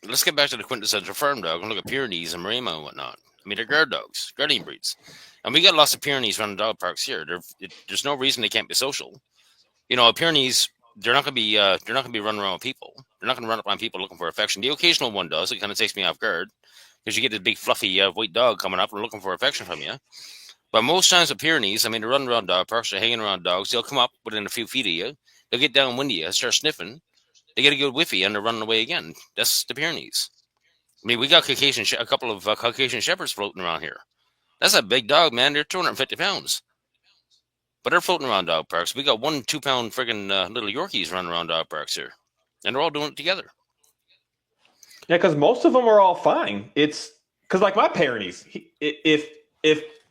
Let's get back to the quintessential farm dog and look at Pyrenees and Maremma and whatnot. I mean, they're guard dogs, guardian breeds. And we got lots of Pyrenees running dog parks here. There's no reason they can't be social. You know, Pyrenees, they're not going to be running around with people. They're not going to run up on people looking for affection. The occasional one does. It kind of takes me off guard because you get this big fluffy white dog coming up and looking for affection from you. But most times with Pyrenees, I mean, they're running around dog parks, they're hanging around dogs. They'll come up within a few feet of you. They'll get downwind of you, start sniffing. They get a good whiffy, and they're running away again. That's the Pyrenees. I mean, we got a couple of Caucasian Shepherds floating around here. That's a big dog, man. They're 250 pounds. But they're floating around dog parks. We got 1 2-pound friggin' little Yorkies running around dog parks here. And they're all doing it together. Yeah, because most of them are all fine. It's because like my Pyrenees,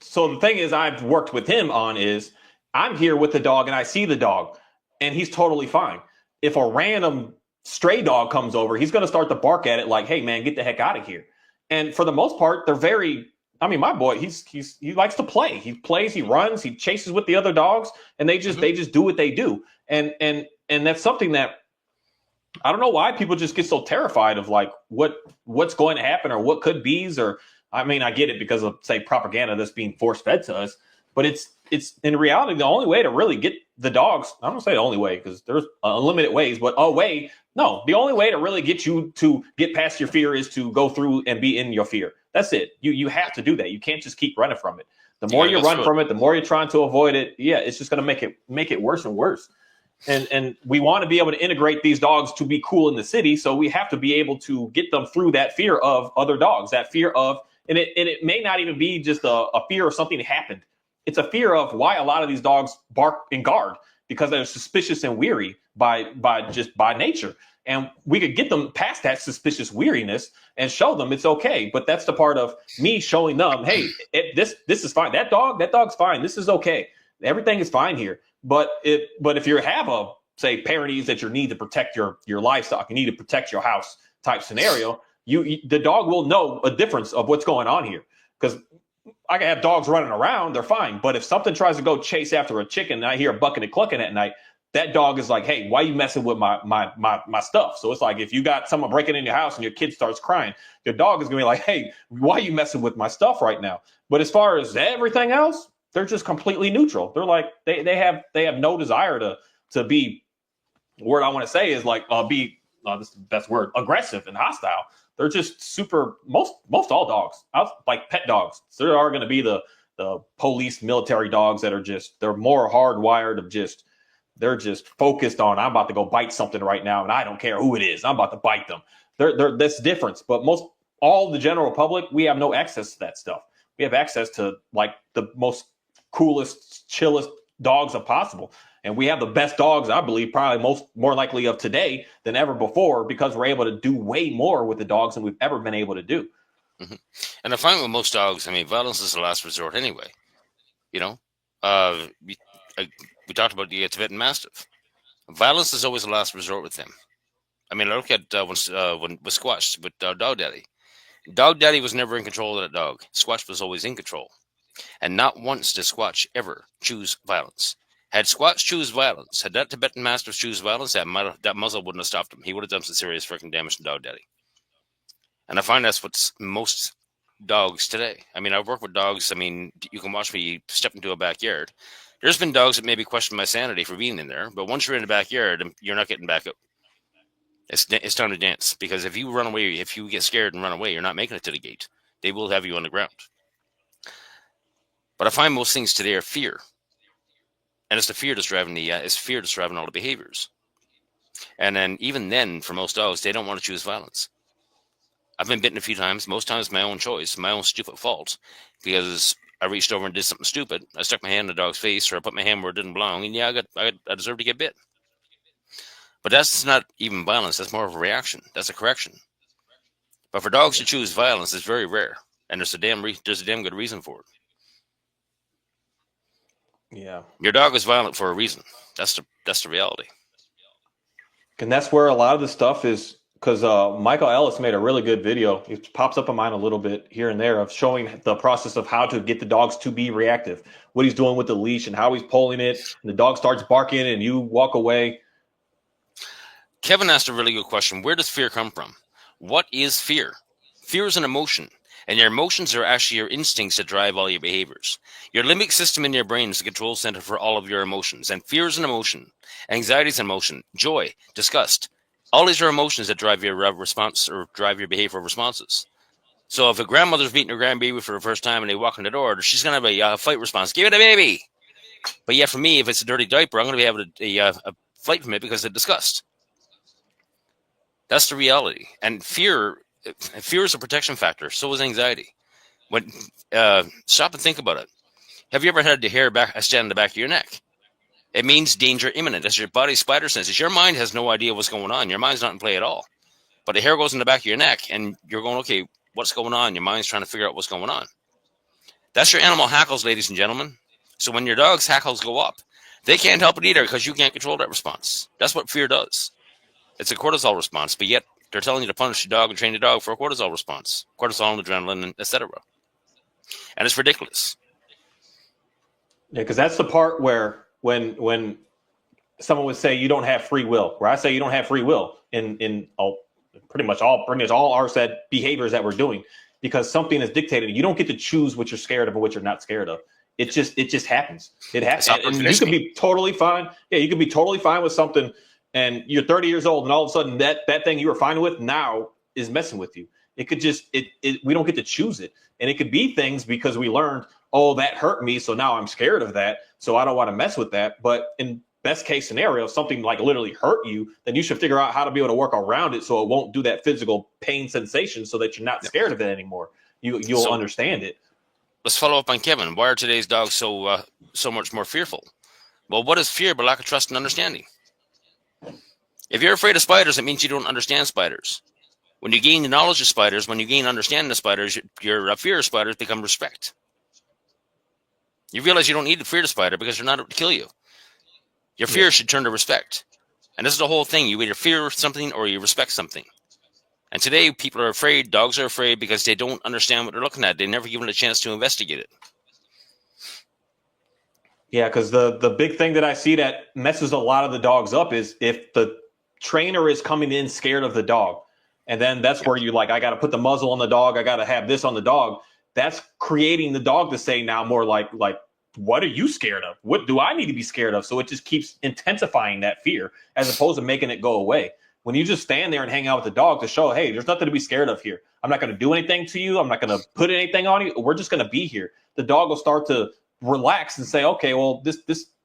so the thing is I've worked with him on is I'm here with the dog and I see the dog and he's totally fine. If a random stray dog comes over, he's going to start to bark at it like, hey, man, get the heck out of here. And for the most part, they're very, I mean, my boy, he likes to play. He plays, he runs, he chases with the other dogs, and they just do what they do. And that's something that I don't know why people just get so terrified of like what's going to happen or what could be, or I mean, I get it because of say propaganda that's being force fed to us, but it's in reality the only way to really get the dogs. I don't say the only way because there's unlimited ways, but the only way to really get you to get past your fear is to go through and be in your fear. That's it. You have to do that. You can't just keep running from it. The more you run from it, the more you're trying to avoid it. Yeah, it's just going to make it worse and worse. And we want to be able to integrate these dogs to be cool in the city, so we have to be able to get them through that fear of other dogs, that fear of, and it may not even be just a fear of something that happened. It's a fear of why a lot of these dogs bark and guard because they're suspicious and weary by nature. And we could get them past that suspicious weariness and show them it's okay. But that's the part of me showing them, hey, this is fine. That dog's fine. This is okay. Everything is fine here. But if you have a, say, Pyrenees that you need to protect your livestock, you need to protect your house type scenario, the dog will know a difference of what's going on here. Because I can have dogs running around, they're fine. But if something tries to go chase after a chicken and I hear bucking and clucking at night, that dog is like, hey, why are you messing with my stuff? So it's like if you got someone breaking in your house and your kid starts crying, your dog is going to be like, hey, why are you messing with my stuff right now? But as far as everything else, they're just completely neutral. They're like they have no desire to be, the word I want to say is like this is the best word, aggressive and hostile. They're just super, most all dogs, like pet dogs. So there are going to be the police military dogs that are they're more hardwired of they're just focused on, I'm about to go bite something right now, and I don't care who it is. I'm about to bite them. That's difference. But all the general public, we have no access to that stuff. We have access to like the most coolest, chillest dogs of possible. And we have the best dogs, I believe, probably more likely of today than ever before because we're able to do way more with the dogs than we've ever been able to do. Mm-hmm. And I find with most dogs, I mean, violence is the last resort anyway. You know, we, we talked about the Tibetan Mastiff. Violence is always the last resort with them. I mean, I look at when with Squash with Dog Daddy. Dog Daddy was never in control of that dog. Squash was always in control, and not once did Squash ever choose violence. Had Squash choose violence, had that Tibetan Mastiff choose violence, that muzzle wouldn't have stopped him. He would have done some serious freaking damage to Dog Daddy. And I find that's what's most dogs today. I mean, I've worked with dogs. I mean, you can watch me step into a backyard. There's been dogs that maybe question my sanity for being in there, but once you're in the backyard, you're not getting back up. It's time to dance, because if you run away, if you get scared and run away, you're not making it to the gate. They will have you on the ground. But I find most things today are fear, and it's the fear that's driving all the behaviors. And then even then, for most dogs, they don't want to choose violence. I've been bitten a few times. Most times, my own choice, my own stupid fault, because I reached over and did something stupid. I stuck my hand in the dog's face, or I put my hand where it didn't belong, and yeah, I deserve to get bit. But that's not even violence. That's more of a reaction. That's a correction. But for dogs to choose violence is very rare, and there's a damn good reason for it. Yeah, your dog is violent for a reason. That's the reality. And that's where a lot of the stuff is, because Michael Ellis made a really good video. It pops up on mine a little bit here and there of showing the process of how to get the dogs to be reactive, what he's doing with the leash and how he's pulling it, and the dog starts barking and you walk away. Kevin asked a really good question. Where does fear come from? What is fear? Fear is an emotion, and your emotions are actually your instincts that drive all your behaviors. Your limbic system in your brain is the control center for all of your emotions, and fear is an emotion. Anxiety is an emotion. Joy, disgust. All these are emotions that drive your response or drive your behavioral responses. So if a grandmother's beating her grandbaby for the first time and they walk in the door, she's going to have a fight response. Give it a baby. But yeah, for me, if it's a dirty diaper, I'm going to be having a fight from it because of disgust. That's the reality. And fear is a protection factor. So is anxiety. When stop and think about it. Have you ever had the hair stand in the back of your neck? It means danger imminent. That's your body's spider senses. Your mind has no idea what's going on. Your mind's not in play at all. But the hair goes in the back of your neck, and you're going, okay, what's going on? Your mind's trying to figure out what's going on. That's your animal hackles, ladies and gentlemen. So when your dog's hackles go up, they can't help it either because you can't control that response. That's what fear does. It's a cortisol response, but yet they're telling you to punish your dog and train your dog for a cortisol response. Cortisol and adrenaline, etc. And it's ridiculous. Yeah, because that's the part where when someone would say you don't have free will, where I say you don't have free will in pretty much all our said behaviors that we're doing, because something is dictated. You don't get to choose what you're scared of or what you're not scared of. It just happens. It happens. And you can be totally fine. Yeah, you can be totally fine with something, and you're 30 years old, and all of a sudden that thing you were fine with now is messing with you. It could just we don't get to choose it. And it could be things because we learned, oh, that hurt me, so now I'm scared of that, so I don't want to mess with that. But in best case scenario, if something like literally hurt you, then you should figure out how to be able to work around it so it won't do that physical pain sensation, so that you're not scared of it anymore. You'll understand it. Let's follow up on Kevin. Why are today's dogs so much more fearful? Well, what is fear but lack of trust and understanding? If you're afraid of spiders, it means you don't understand spiders. When you gain the knowledge of spiders, when you gain understanding of spiders, your fear of spiders become respect. You realize you don't need to fear the spider because they're not out to kill you. Your fear should turn to respect. And this is the whole thing. You either fear something or you respect something. And today, people are afraid, dogs are afraid because they don't understand what they're looking at. They never given a chance to investigate it. Yeah, because the big thing that I see that messes a lot of the dogs up is if the trainer is coming in scared of the dog. And then that's where you I got to put the muzzle on the dog. I got to have this on the dog. That's creating the dog to say now more like, what are you scared of? What do I need to be scared of? So it just keeps intensifying that fear as opposed to making it go away. When you just stand there and hang out with the dog to show, hey, there's nothing to be scared of here. I'm not going to do anything to you. I'm not going to put anything on you. We're just going to be here. The dog will start to relax and say, okay, well, this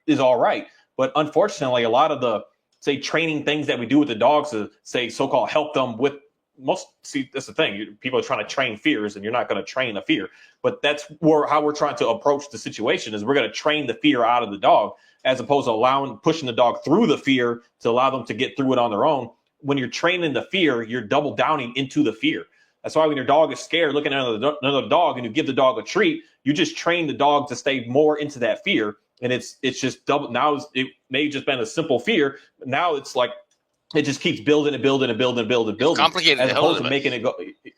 is all right. But unfortunately, a lot of the, say, training things that we do with the dogs to say so-called help them with that's the thing. People are trying to train fears, and you're not going to train a fear. But that's how we're trying to approach the situation is we're going to train the fear out of the dog as opposed to pushing the dog through the fear to allow them to get through it on their own. When you're training the fear, you're double downing into the fear. That's why when your dog is scared looking at another dog and you give the dog a treat, you just train the dog to stay more into that fear. And it's just double. Now it may have just been a simple fear, but now it's like it just keeps building and building and building and building and building, complicated as opposed to making it go.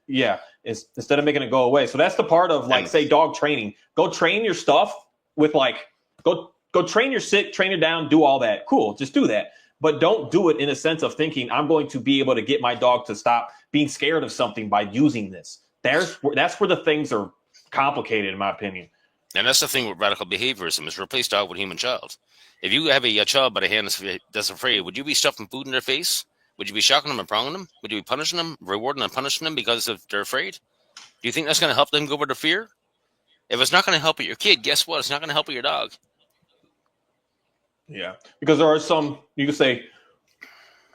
Yeah, instead of making it go away. So that's the part of like, say, dog training. Go train your stuff with like go train your sit, train it down, do all that. Cool, just do that. But don't do it in a sense of thinking I'm going to be able to get my dog to stop being scared of something by using this. That's where the things are complicated, in my opinion. And that's the thing with radical behaviorism is replace dog with human child. If you have a child by the hand that's afraid, would you be stuffing food in their face? Would you be shocking them and prowling them? Would you be punishing them, rewarding and punishing them because they're afraid? Do you think that's going to help them go over the fear? If it's not going to help with your kid, guess what? It's not going to help with your dog. Yeah, because there are some, you could say,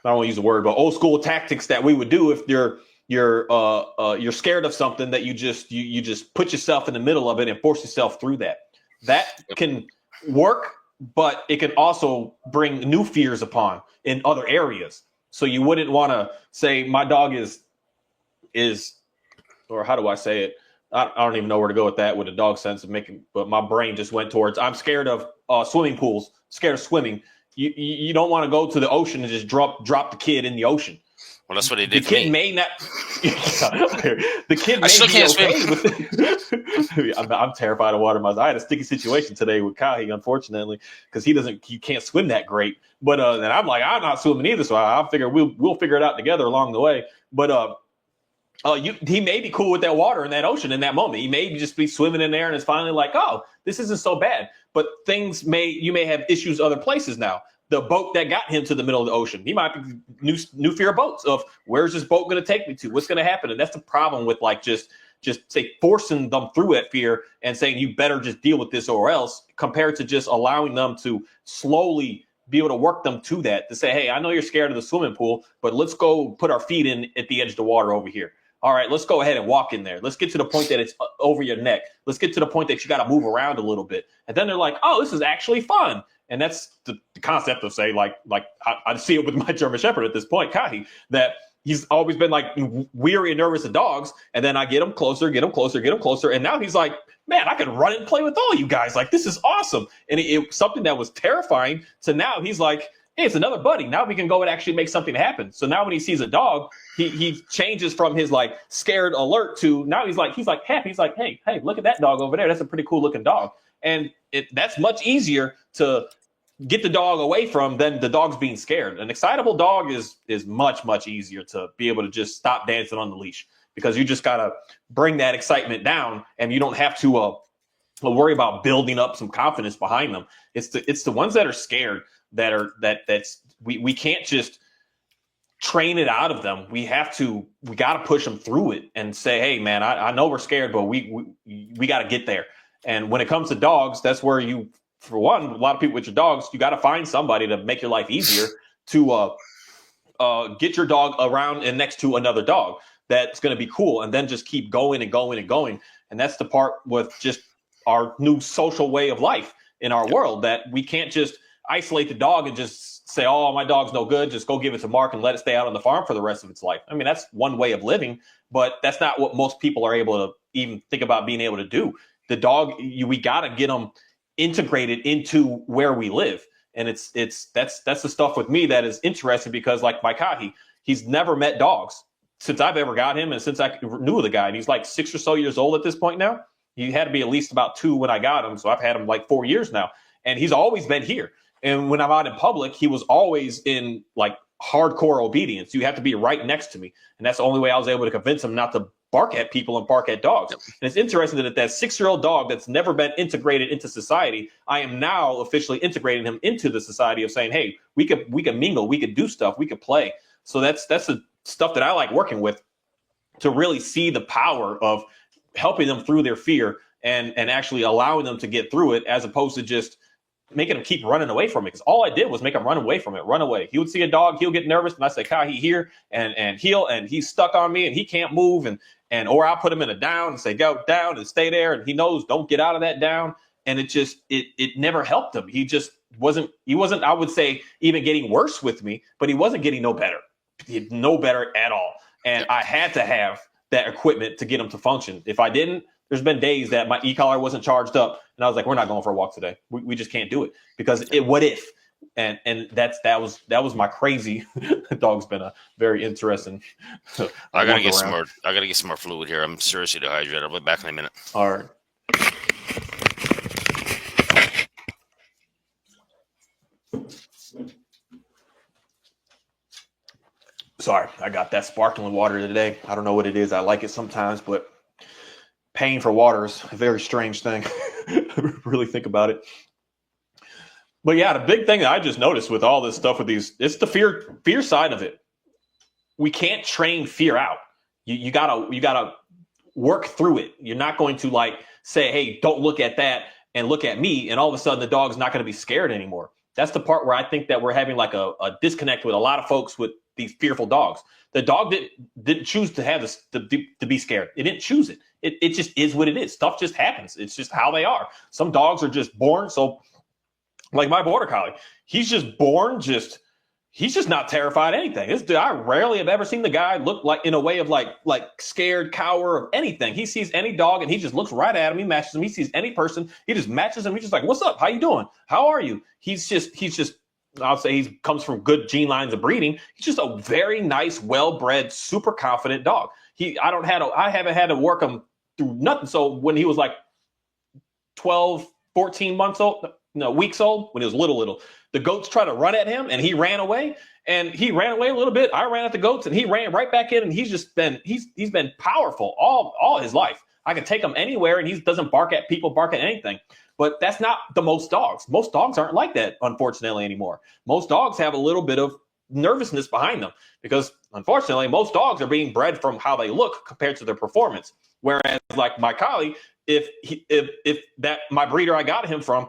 I don't want to use the word, but old school tactics that we would do if you're scared of something, that you just put yourself in the middle of it and force yourself through that. That can work, but it can also bring new fears upon in other areas. So you wouldn't want to say my dog is, or how do I say it? I don't even know where to go with that with a dog sense of making, but my brain just went towards, I'm scared of swimming pools, scared of swimming. You don't want to go to the ocean and just drop the kid in the ocean. Well, that's what he did. The kid may not. The kid may still be can't okay with it. I'm terrified of water myself. I had a sticky situation today with Kahi, unfortunately, because he can't swim that great. But and I'm like, I'm not swimming either, so I figure we'll figure it out together along the way. But he may be cool with that water in that ocean in that moment. He may just be swimming in there and it's finally like, oh, this isn't so bad. But you may have issues other places now. The boat that got him to the middle of the ocean, he might be new fear of boats of where's this boat going to take me to? What's going to happen? And that's the problem with like just say forcing them through that fear and saying you better just deal with this or else, compared to just allowing them to slowly be able to work them to that, to say, hey, I know you're scared of the swimming pool, but let's go put our feet in at the edge of the water over here. All right, let's go ahead and walk in there. Let's get to the point that it's over your neck. Let's get to the point that you got to move around a little bit. And then they're like, oh, this is actually fun. And that's the concept of, say, like I see it with my German Shepherd at this point, Kahi, that he's always been like weary and nervous of dogs. And then I get him closer. And now he's like, man, I can run and play with all you guys. Like, this is awesome. And it something that was terrifying. So now he's like, hey, it's another buddy. Now we can go and actually make something happen. So now when he sees a dog, he changes from his like scared alert to now he's like happy. He's like, hey, look at that dog over there. That's a pretty cool looking dog. And that's much easier to get the dog away from than the dog's being scared. An excitable dog is much, much easier to be able to just stop dancing on the leash, because you just got to bring that excitement down and you don't have to worry about building up some confidence behind them. It's the ones that are scared we can't just train it out of them. We got to push them through it and say, hey man, I know we're scared, but we got to get there. And when it comes to dogs, that's where for one, a lot of people with your dogs, you got to find somebody to make your life easier to get your dog around and next to another dog that's going to be cool, and then just keep going and going and going. And that's the part with just our new social way of life in our world, that we can't just isolate the dog and just say, oh, my dog's no good, just go give it to Mark and let it stay out on the farm for the rest of its life. I mean, that's one way of living, but that's not what most people are able to even think about being able to do. The dog, we got to get them integrated into where we live. And that's the stuff with me that is interesting, because like my Kahi, he's never met dogs since I've ever got him. And since I knew the guy, and he's like 6 or so years old at this point now. He had to be at least about 2 when I got him. So I've had him like 4 years now, and he's always been here. And when I'm out in public, he was always in like hardcore obedience. You have to be right next to me. And that's the only way I was able to convince him not to bark at people and bark at dogs. Yep. And it's interesting that 6-year-old dog that's never been integrated into society, I am now officially integrating him into the society of saying, hey, we could mingle, we could do stuff, we could play. So that's the stuff that I like working with, to really see the power of helping them through their fear and actually allowing them to get through it, as opposed to just making him keep running away from it. Because all I did was make him run away from it, run away. He would see a dog, he'll get nervous, and I say, Kai, here, and he's stuck on me and he can't move, or I'll put him in a down and say, go down and stay there, and he knows don't get out of that down. And it never helped him. He wasn't, I would say, even getting worse with me, but he wasn't getting no better. No better at all. And I had to have that equipment to get them to function. If I didn't, there's been days that my e-collar wasn't charged up, and I was like, we're not going for a walk today. We just can't do it because what if? And that was my crazy. Dog's been a very interesting. I gotta get some more. I gotta get some more fluid here. I'm seriously dehydrated. I'll be back in a minute. All right. Sorry, I got that sparkling water today. I don't know what it is. I like it sometimes, but paying for water is a very strange thing. Really think about it. But yeah, the big thing that I just noticed with all this stuff with these, it's the fear side of it. We can't train fear out. You gotta work through it. You're not going to like say, hey, don't look at that and look at me, and all of a sudden the dog's not going to be scared anymore. That's the part where I think that we're having like a disconnect with a lot of folks with these fearful dogs. The dog didn't choose to have this to be scared. It didn't choose it. It just is what it is. Stuff just happens. It's just how they are. Some dogs are just born so. Like my border collie, he's just born he's just not terrified of anything. I rarely have ever seen the guy look like in a way of like scared, cower of anything. He sees any dog and he just looks right at him. He matches him. He sees any person, he just matches him. He's just like, "What's up? How you doing? How are you?" He's just. I'll say he comes from good gene lines of breeding. He's just a very nice, well-bred, super confident dog. I haven't had to work him through nothing. So when he was like 12, 14 months old. No, weeks old, when he was little, the goats tried to run at him and he ran away a little bit. I ran at the goats and he ran right back in, and he's been powerful all his life. I can take him anywhere and he doesn't bark at people, bark at anything. But that's not the most dogs. Most dogs aren't like that, unfortunately, anymore. Most dogs have a little bit of nervousness behind them because, unfortunately, most dogs are being bred from how they look compared to their performance. Whereas, like my collie, if that my breeder I got him from,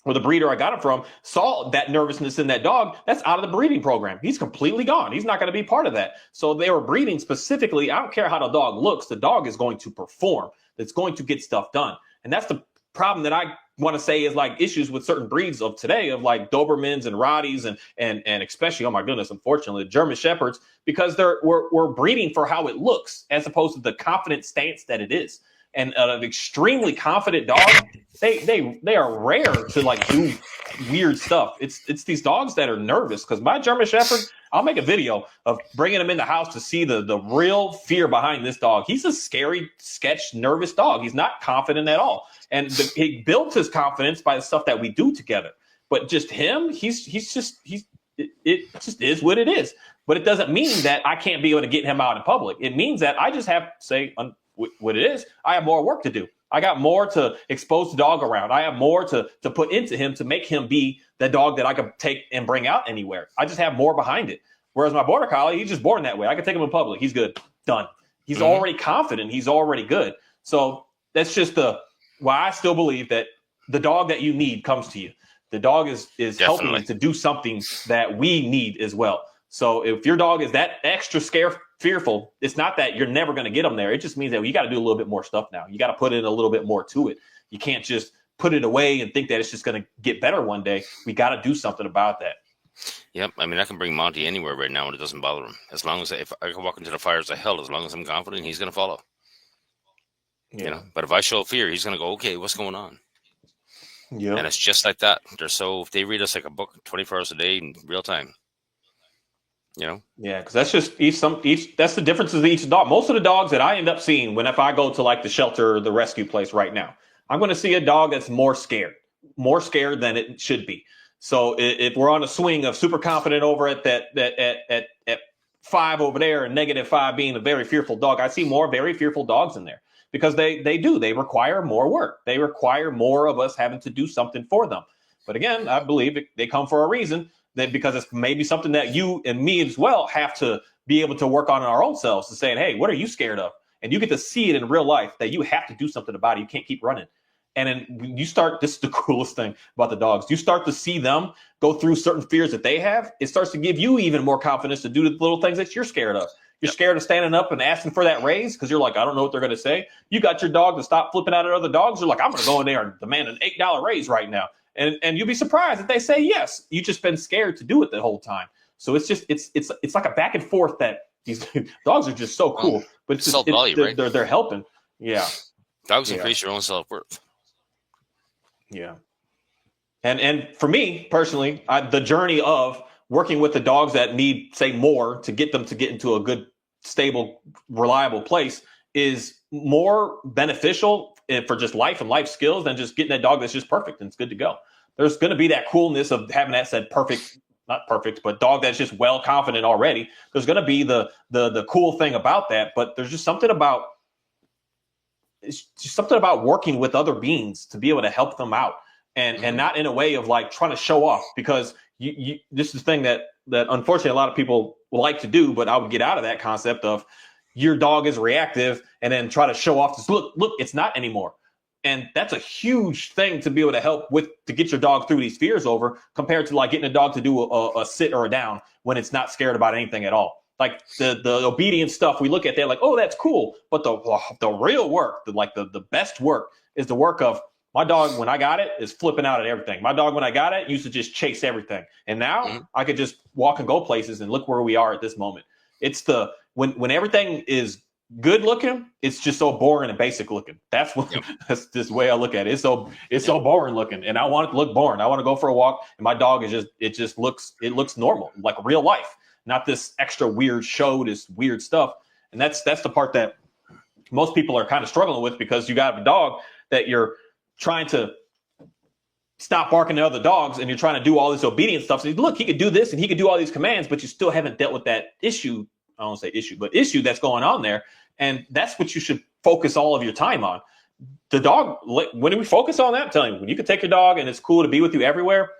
or the breeder I got him from, saw that nervousness in that dog, that's out of the breeding program. He's completely gone. He's not going to be part of that. So they were breeding specifically. I don't care how the dog looks. The dog is going to perform. It's going to get stuff done. And that's the problem that I want to say is like issues with certain breeds of today, of like Dobermans and Rotties and especially, oh my goodness, unfortunately, German Shepherds, because we're breeding for how it looks as opposed to the confident stance that it is. And an extremely confident dog, they are rare to like do weird stuff. It's these dogs that are nervous, because my German Shepherd, I'll make a video of bringing him in the house to see the real fear behind this dog. He's a scary, sketch, nervous dog. He's not confident at all. And he builds his confidence by the stuff that we do together. But just him, it just is what it is. But it doesn't mean that I can't be able to get him out in public. It means that I just have to say what it is. I have more work to do. I got more to expose the dog around. I have more to put into him to make him be the dog that I could take and bring out anywhere. I just have more behind it. Whereas my border collie, he's just born that way. I can take him in public. He's good. Done. He's already confident. He's already good. So that's just why I still believe that the dog that you need comes to you. The dog is helping you to do something that we need as well. So if your dog is that extra fearful, it's not that you're never going to get them there. It just means that you got to do a little bit more stuff now. You got to put in a little bit more to it. You can't just put it away and think that it's just going to get better one day. We got to do something about that. Yep. I mean, I can bring Monty anywhere right now and it doesn't bother him. As long as if I can walk into the fires of hell, as long as I'm confident, he's going to follow. Yeah. You know, but if I show fear, he's going to go, okay, what's going on? Yeah. And it's just like that. They read us like a book 24 hours a day in real time. You know? Yeah, because that's just that's the differences of each dog. Most of the dogs that I end up seeing if I go to like the shelter or the rescue place right now, I'm going to see a dog that's more scared than it should be. So if we're on a swing of super confident over at at 5 over there and -5 being a very fearful dog, I see more very fearful dogs in there because they require more work. They require more of us having to do something for them. But again, I believe they come for a reason. That because it's maybe something that you and me as well have to be able to work on in our own selves to saying, hey, what are you scared of? And you get to see it in real life that you have to do something about it. You can't keep running. And then you start, this is the coolest thing about the dogs. You start to see them go through certain fears that they have. It starts to give you even more confidence to do the little things that you're scared of. You're scared of standing up and asking for that raise because you're like, I don't know what they're going to say. You got your dog to stop flipping out at other dogs. You're like, I'm going to go in there and demand an $8 raise right now. And you'll be surprised if they say yes. You've just been scared to do it the whole time. So it's just it's like a back and forth that these dogs are just so cool, but it's just, self-value, right? they're helping. Yeah. Dogs increase your own self-worth. Yeah. And for me personally, the journey of working with the dogs that need, say, more to get them to get into a good, stable, reliable place is more beneficial for just life and life skills than just getting that dog that's just perfect and it's good to go. There's going to be that coolness of having that said perfect, not perfect, but dog that's just well confident already. There's going to be the cool thing about that, but there's just something about working with other beings to be able to help them out. And not in a way of like trying to show off, because this is the thing that unfortunately a lot of people like to do, but I would get out of that concept of your dog is reactive and then try to show off this, look, it's not anymore. And that's a huge thing to be able to help with, to get your dog through these fears over, compared to like getting a dog to do a sit or a down when it's not scared about anything at all. Like the obedience stuff we look at there like, oh, that's cool. But the real work, the best work is the work of, my dog, when I got it, is flipping out at everything. My dog, when I got it, used to just chase everything. And now I could just walk and go places, and look where we are at this moment. It's when everything is good looking, it's just so boring and basic looking. That's what that's this way I look at it. It's so boring looking, and I want it to look boring. I want to go for a walk, and my dog is just looks normal, like real life, not this extra weird show, this weird stuff. And that's the part that most people are kind of struggling with, because you got a dog that you're trying to stop barking at other dogs, and you're trying to do all this obedience stuff. So look, he could do this and he could do all these commands, but you still haven't dealt with that issue. I don't say issue, but issue that's going on there. And that's what you should focus all of your time on. The dog, when we focus on that, I'm telling you, when you can take your dog and it's cool to be with you everywhere,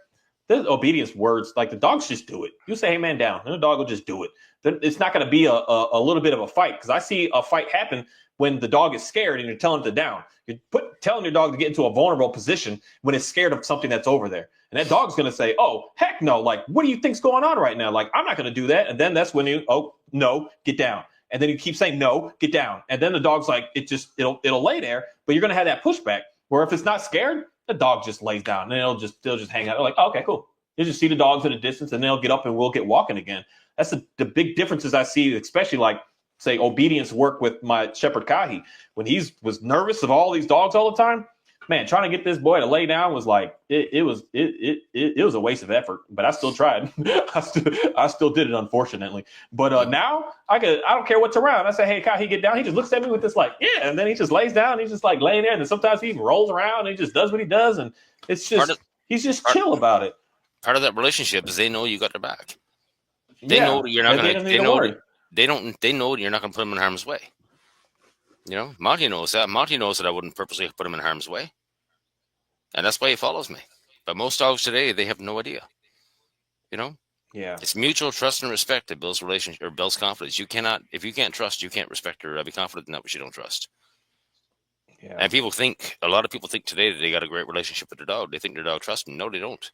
the obedience words, like the dogs just do it. You say, hey man, down, and the dog will just do it. It's not going to be a little bit of a fight, because I see a fight happen when the dog is scared and you're telling it to down. You're telling your dog to get into a vulnerable position when it's scared of something that's over there. And that dog's going to say, oh, heck no. Like, what do you think's going on right now? Like, I'm not going to do that. And then that's when you, oh, no, get down. And then you keep saying, no, get down. And then the dog's like, it'll lay there, but you're going to have that pushback where if it's not scared, the dog just lays down and they'll just hang out. They're like, oh, okay, cool. You just see the dogs in the distance and they'll get up and we'll get walking again. That's the big differences I see, especially like, say, obedience work with my Shepherd Kahi. When he was nervous of all these dogs all the time, man, trying to get this boy to lay down was like, it was a waste of effort, but I still tried. I still did it, unfortunately. But now I don't care what's around. I say, hey, Kahi, get down. He just looks at me with this like, yeah. And then he just lays down. He's just like laying there. And then sometimes he even rolls around and he just does what he does. And it's just, he's just chill about it. Part of that relationship is they know you got their back. They know you're not going to, they know you're not going to put them in harm's way. You know, Monty knows that. Monty knows that I wouldn't purposely put him in harm's way. And that's why he follows me. But most dogs today, they have no idea. You know? Yeah. It's mutual trust and respect that builds relationship or builds confidence. If you can't trust, you can't respect or be confident in that which you don't trust. Yeah. And a lot of people think today that they got a great relationship with their dog. They think their dog trusts them. No, they don't.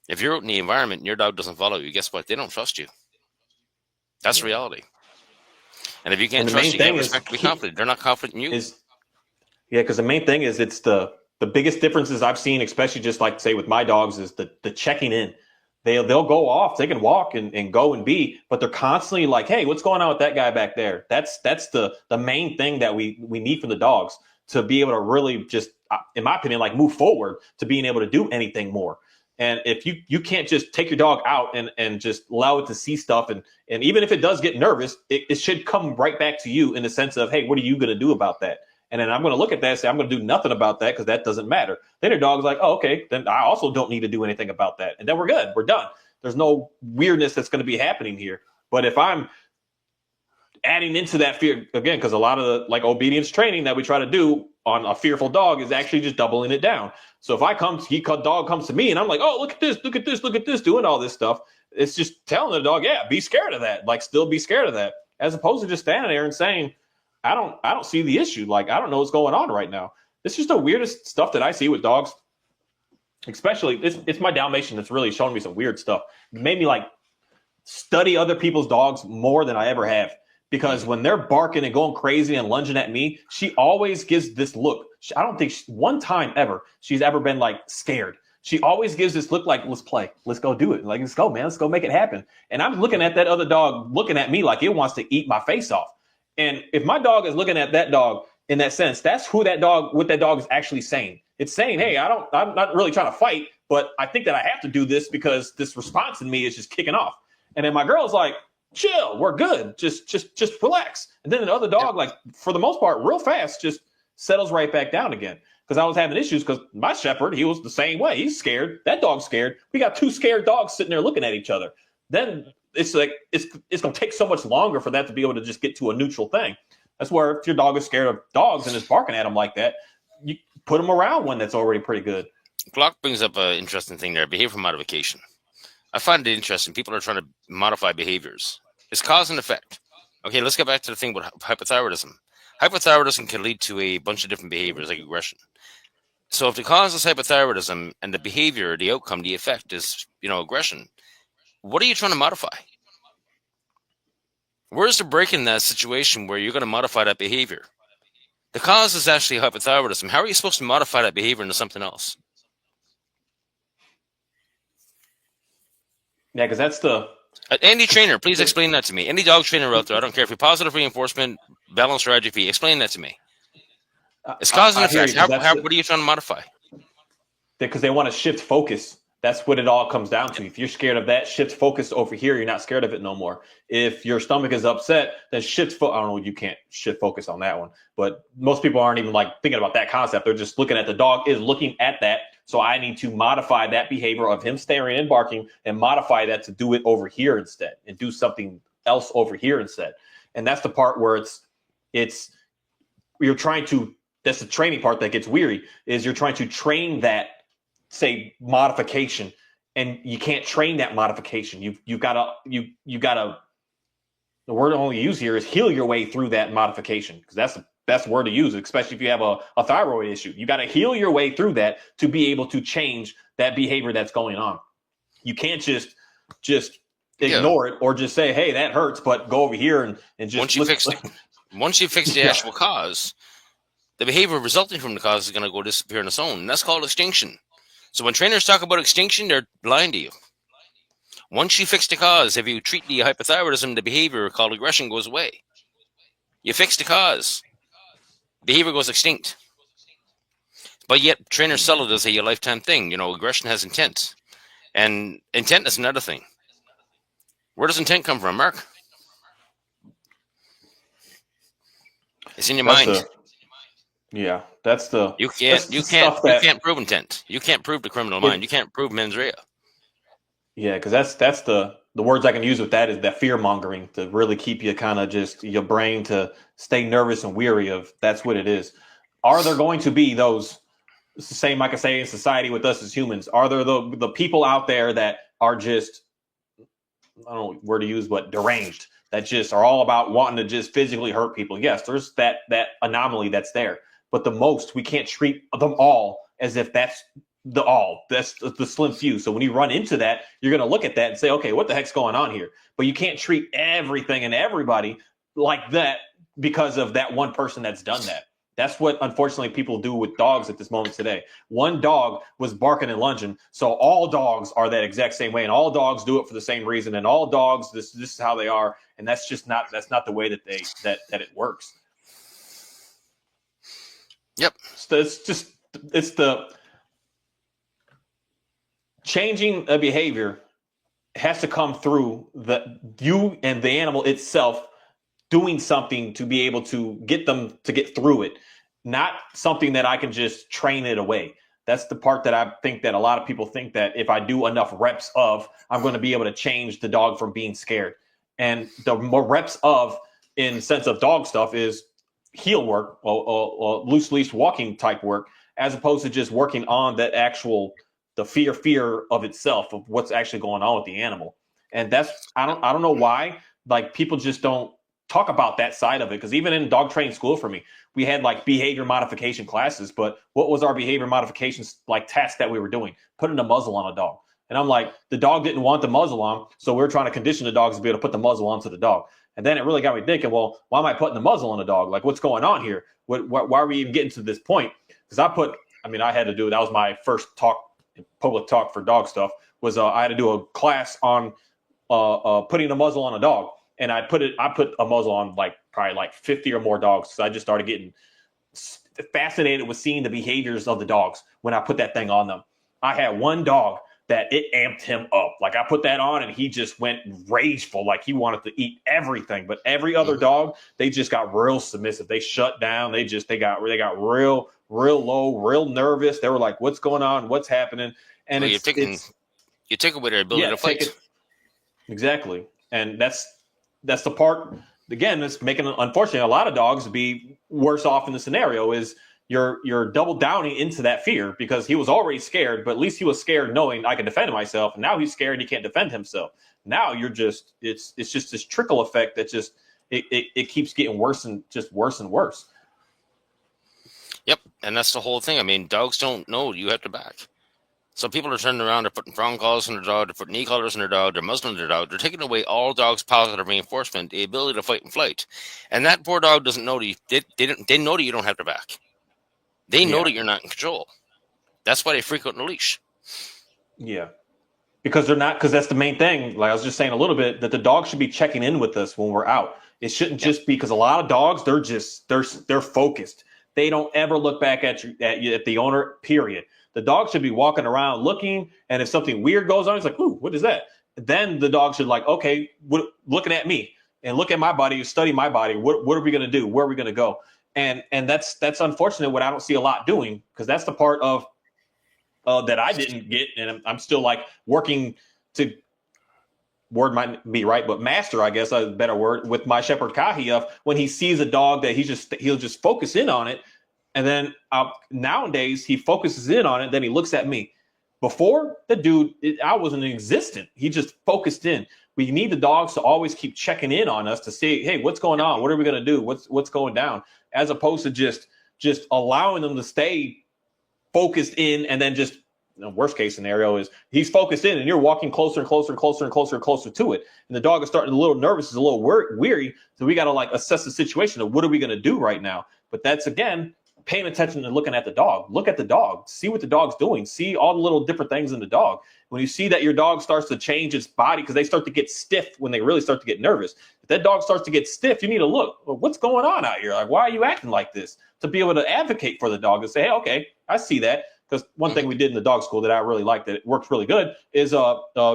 If you're out in the environment and your dog doesn't follow you, guess what? They don't trust you. That's reality. And if you can't trust, you can't respect, be confident. They're not confident in you. Because the main thing is it's the biggest differences I've seen, especially just like say with my dogs, is the checking in. They'll go off, they can walk and go and be, but they're constantly like, hey, what's going on with that guy back there? That's the main thing that we need from the dogs to be able to really just, in my opinion, like move forward to being able to do anything more. And if you can't just take your dog out and just allow it to see stuff, and even if it does get nervous, it should come right back to you in the sense of, hey, what are you going to do about that? And then I'm going to look at that and say, I'm going to do nothing about that because that doesn't matter. Then your dog's like, oh, okay, then I also don't need to do anything about that. And then we're good. We're done. There's no weirdness that's going to be happening here. But if I'm adding into that fear, again, because a lot of the like obedience training that we try to do on a fearful dog is actually just doubling it down. So if dog comes to me and I'm like, oh, look at this, doing all this stuff. It's just telling the dog, yeah, be scared of that. Like still be scared of that, as opposed to just standing there and saying, I don't see the issue. Like, I don't know what's going on right now. It's just the weirdest stuff that I see with dogs. Especially, it's my Dalmatian that's really showing me some weird stuff. It made me like study other people's dogs more than I ever have. Because when they're barking and going crazy and lunging at me, she always gives this look. I don't think one time ever she's ever been like scared. She always gives this look like, let's play. Let's go do it. Like, let's go, man. Let's go make it happen. And I'm looking at that other dog looking at me like it wants to eat my face off. And if my dog is looking at that dog in that sense, that's what that dog is actually saying. It's saying, hey, I'm not really trying to fight, but I think that I have to do this because this response in me is just kicking off. And then my girl's like, chill, we're good. Just relax. And then the other dog, like for the most part, real fast, just settles right back down again. Because I was having issues because my shepherd, he was the same way. He's scared. That dog's scared. We got two scared dogs sitting there looking at each other. Then it's like it's going to take so much longer for that to be able to just get to a neutral thing. That's where if your dog is scared of dogs and is barking at them like that, you put them around one that's already pretty good. Glock brings up an interesting thing there, behavior modification. I find it interesting. People are trying to modify behaviors. It's cause and effect. Okay, let's get back to the thing about hypothyroidism. Hypothyroidism can lead to a bunch of different behaviors like aggression. So if the cause is hypothyroidism and the behavior, the outcome, the effect is, aggression, what are you trying to modify? Where's the break in that situation where you're going to modify that behavior? The cause is actually hypothyroidism. How are you supposed to modify that behavior into something else? Yeah, because that's the... Any trainer, please explain that to me. Any dog trainer out there, I don't care if you're positive reinforcement, balance, or IGP, explain that to me. It's cause and effect. What are you trying to modify? Because they want to shift focus. That's what it all comes down to. If you're scared of that, shift focus over here. You're not scared of it no more. If your stomach is upset, then shift. I don't know. You can't shift focus on that one. But most people aren't even like thinking about that concept. They're just looking at the dog is looking at that. So I need to modify that behavior of him staring and barking and modify that to do it over here instead and do something else over here instead. And that's the part where you're trying to, that's the training part that gets weary, is you're trying to train that, say, modification, and you can't train that modification. You gotta, the word I only use here is heal your way through that modification, because that's the best word to use, especially if you have a thyroid issue. You got to heal your way through that to be able to change that behavior that's going on. You can't just ignore it or just say, hey, that hurts, but go over here and just once you fix the actual cause, the behavior resulting from the cause is going to go disappear on its own. And that's called extinction. So when trainers talk about extinction, they're lying to you. Once you fix the cause, if you treat the hypothyroidism, the behavior called aggression goes away. You fix the cause, behavior goes extinct. But yet trainers sell it as a lifetime thing. Aggression has intent. And intent is another thing. Where does intent come from, Mark? It's in your mind. You can't prove intent. You can't prove the criminal mind. You can't prove mens rea. Yeah, because that's the words I can use with that is that fear mongering to really keep you kind of just your brain to stay nervous and weary of. That's what it is. Are there going to be those? It's the same like I say in society with us as humans. Are there the people out there that are just, I don't know where to use, but deranged, that just are all about wanting to just physically hurt people? Yes, there's that anomaly that's there. But we can't treat them all as if that's the all. That's the slim few. So when you run into that, you're going to look at that and say, okay, what the heck's going on here? But you can't treat everything and everybody like that because of that one person that's done that. That's what, unfortunately, people do with dogs at this moment today. One dog was barking and lunging, so all dogs are that exact same way, and all dogs do it for the same reason, and all dogs, this is how they are, and that's not the way that it works. Yep. So it's the changing a behavior has to come through you and the animal itself doing something to be able to get them to get through it, not something that I can just train it away. That's the part that I think that a lot of people think that if I do enough reps of, I'm going to be able to change the dog from being scared. And the more reps of, in the sense of dog stuff, is heel work or loose leash walking type work, as opposed to just working on that actual the fear of itself, of what's actually going on with the animal. And that's I don't know why like people just don't talk about that side of it, because even in dog training school for me, we had like behavior modification classes, but what was our behavior modifications like task that we were doing? Putting a muzzle on a dog. And I'm like, the dog didn't want the muzzle on, so we're trying to condition the dogs to be able to put the muzzle onto the dog. And then it really got me thinking, well, why am I putting the muzzle on the dog? Like, what's going on here? Why are we even getting to this point? Because I had to do it. That was my first talk public talk for dog stuff was I had to do a class on putting a muzzle on a dog, and I put a muzzle on probably 50 or more dogs because I just started getting fascinated with seeing the behaviors of the dogs when I put that thing on them. I had one dog that it amped him up. Like I put that on and he just went rageful, like he wanted to eat everything. But every other dog, they just got real submissive. They shut down. They got real low, real nervous. They were like, "What's going on? What's happening?" And you take away their ability to fight. Exactly, and that's the part. Again, that's making, unfortunately, a lot of dogs be worse off in the scenario is you're double downing into that fear because he was already scared, but at least he was scared knowing I can defend myself. And now he's scared he can't defend himself. Now you're just, it's just this trickle effect that just, it keeps getting worse and worse. Yep. And that's the whole thing. I mean, dogs don't know you have to back. So people are turning around, they're putting prong collars on their dog, they're putting knee collars on their dog, they're muzzling their dog, they're taking away all dogs' positive reinforcement, the ability to fight and flight. And that poor dog doesn't know that they know that you don't have to back. They know that you're not in control. That's why they freak out in the leash. Yeah. Because that's the main thing. Like I was just saying a little bit, that the dog should be checking in with us when we're out. It shouldn't just be, because a lot of dogs, they're focused. They don't ever look back at the owner, period. The dog should be walking around looking, and if something weird goes on, it's like, ooh, what is that? Then the dog should okay, looking at me and look at my body, study my body. What are we going to do? Where are we going to go? And that's unfortunate. What I don't see a lot doing, because that's the part of that I didn't get, and I'm still working to. Word might be right, but master, I guess, a better word, with my Shepherd Kahi of when he sees a dog that he'll just focus in on it. And then nowadays he focuses in on it. Then he looks at me. Before, the dude, I wasn't existent. He just focused in. We need the dogs to always keep checking in on us to see, hey, what's going on? What are we going to do? What's going down? As opposed to just allowing them to stay focused in, and then just, worst case scenario is he's focused in and you're walking closer and closer and closer and closer and closer to it. And the dog is starting a little nervous, is a little weary. So we got to assess the situation of what are we going to do right now? But that's, again, paying attention and looking at the dog. Look at the dog. See what the dog's doing. See all the little different things in the dog. When you see that your dog starts to change its body, because they start to get stiff when they really start to get nervous. If that dog starts to get stiff, you need to look. Well, what's going on out here? Why are you acting like this? To be able to advocate for the dog and say, hey, okay, I see that. Because one thing we did in the dog school that I really liked, that it works really good, is we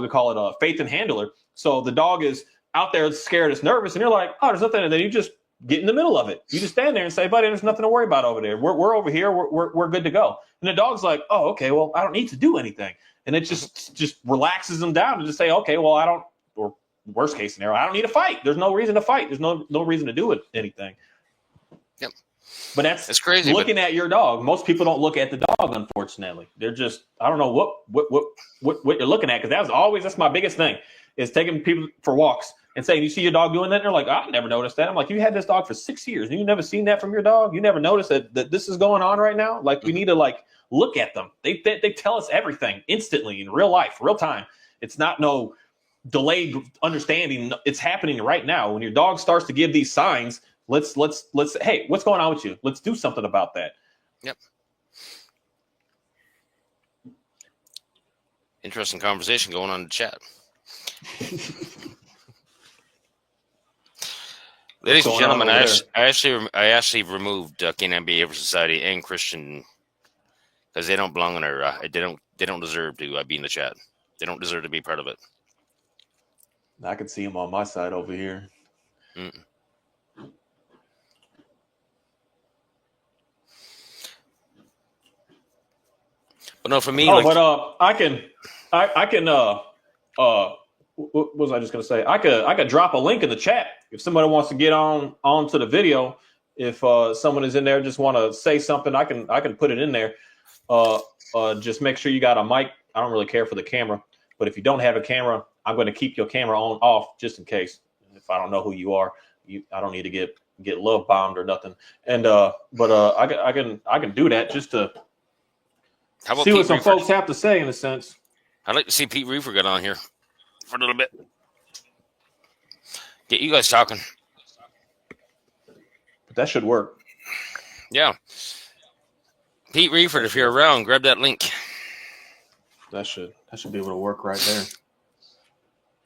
call it a faith and handler. So the dog is out there scared, it's nervous, and you're like, oh, there's nothing. And then you just get in the middle of it. You just stand there and say, buddy, there's nothing to worry about over there. We're over here. We're good to go. And the dog's like, oh, okay, well, I don't need to do anything. And it just relaxes them down and just say, okay, well, or worst case scenario, I don't need to fight. There's no reason to fight. There's no reason to do anything. Yep. But that's crazy. Looking at your dog. Most people don't look at the dog, unfortunately. They're just, I don't know what you're looking at, because that's my biggest thing, is taking people for walks and saying, you see your dog doing that? And they're like, I never noticed that. I'm like, you had this dog for 6 years and you never seen that from your dog? You never noticed that this is going on right now? We need to look at them. They tell us everything instantly in real life, real time. It's not no delayed understanding. It's happening right now. When your dog starts to give these signs, let's hey, what's going on with you? Let's do something about that. Yep. Interesting conversation going on in the chat. Ladies and gentlemen, I actually removed Canine Behavior Society and Christian, because they don't belong in our. They don't deserve to be in the chat. They don't deserve to be part of it. I can see them on my side over here. Mm-mm. But no, for me, I can. What was I just gonna say? I could drop a link in the chat if somebody wants to get onto the video. If someone is in there, just want to say something, I can put it in there. Just make sure you got a mic. I don't really care for the camera, but if you don't have a camera, I'm going to keep your camera off just in case. If I don't know who you are, I don't need to get love bombed or nothing. And but I can do that just to see what some folks have to say, in a sense. I'd like to see Pete Reefer get on here for a little bit. Get you guys talking. But that should work. Yeah. Pete Reefer, if you're around, grab that link. That should be able to work right there.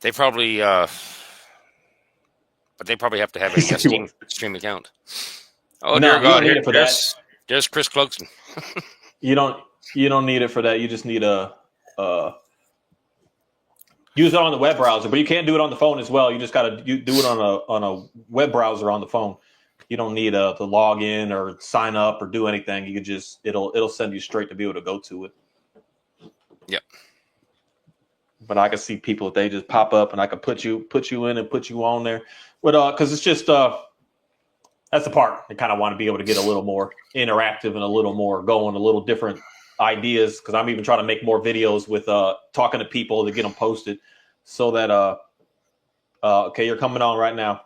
They probably, but they probably have to have a Stream account. Oh, no, dear God! You don't need it for that. There's Chris Cloakson. You don't need it for that. You just need a use it on the web browser, but you can't do it on the phone as well. You just got to do it on a web browser on the phone. You don't need to log in or sign up or do anything. You can just it'll send you straight to be able to go to it. Yep. But I can see people if they just pop up and I can put you in and put you on there. But because it's just that's the part I kind of want to be able to get a little more interactive and a little more going, a little different ideas, because I'm even trying to make more videos with talking to people to get them posted so that okay, you're coming on right now.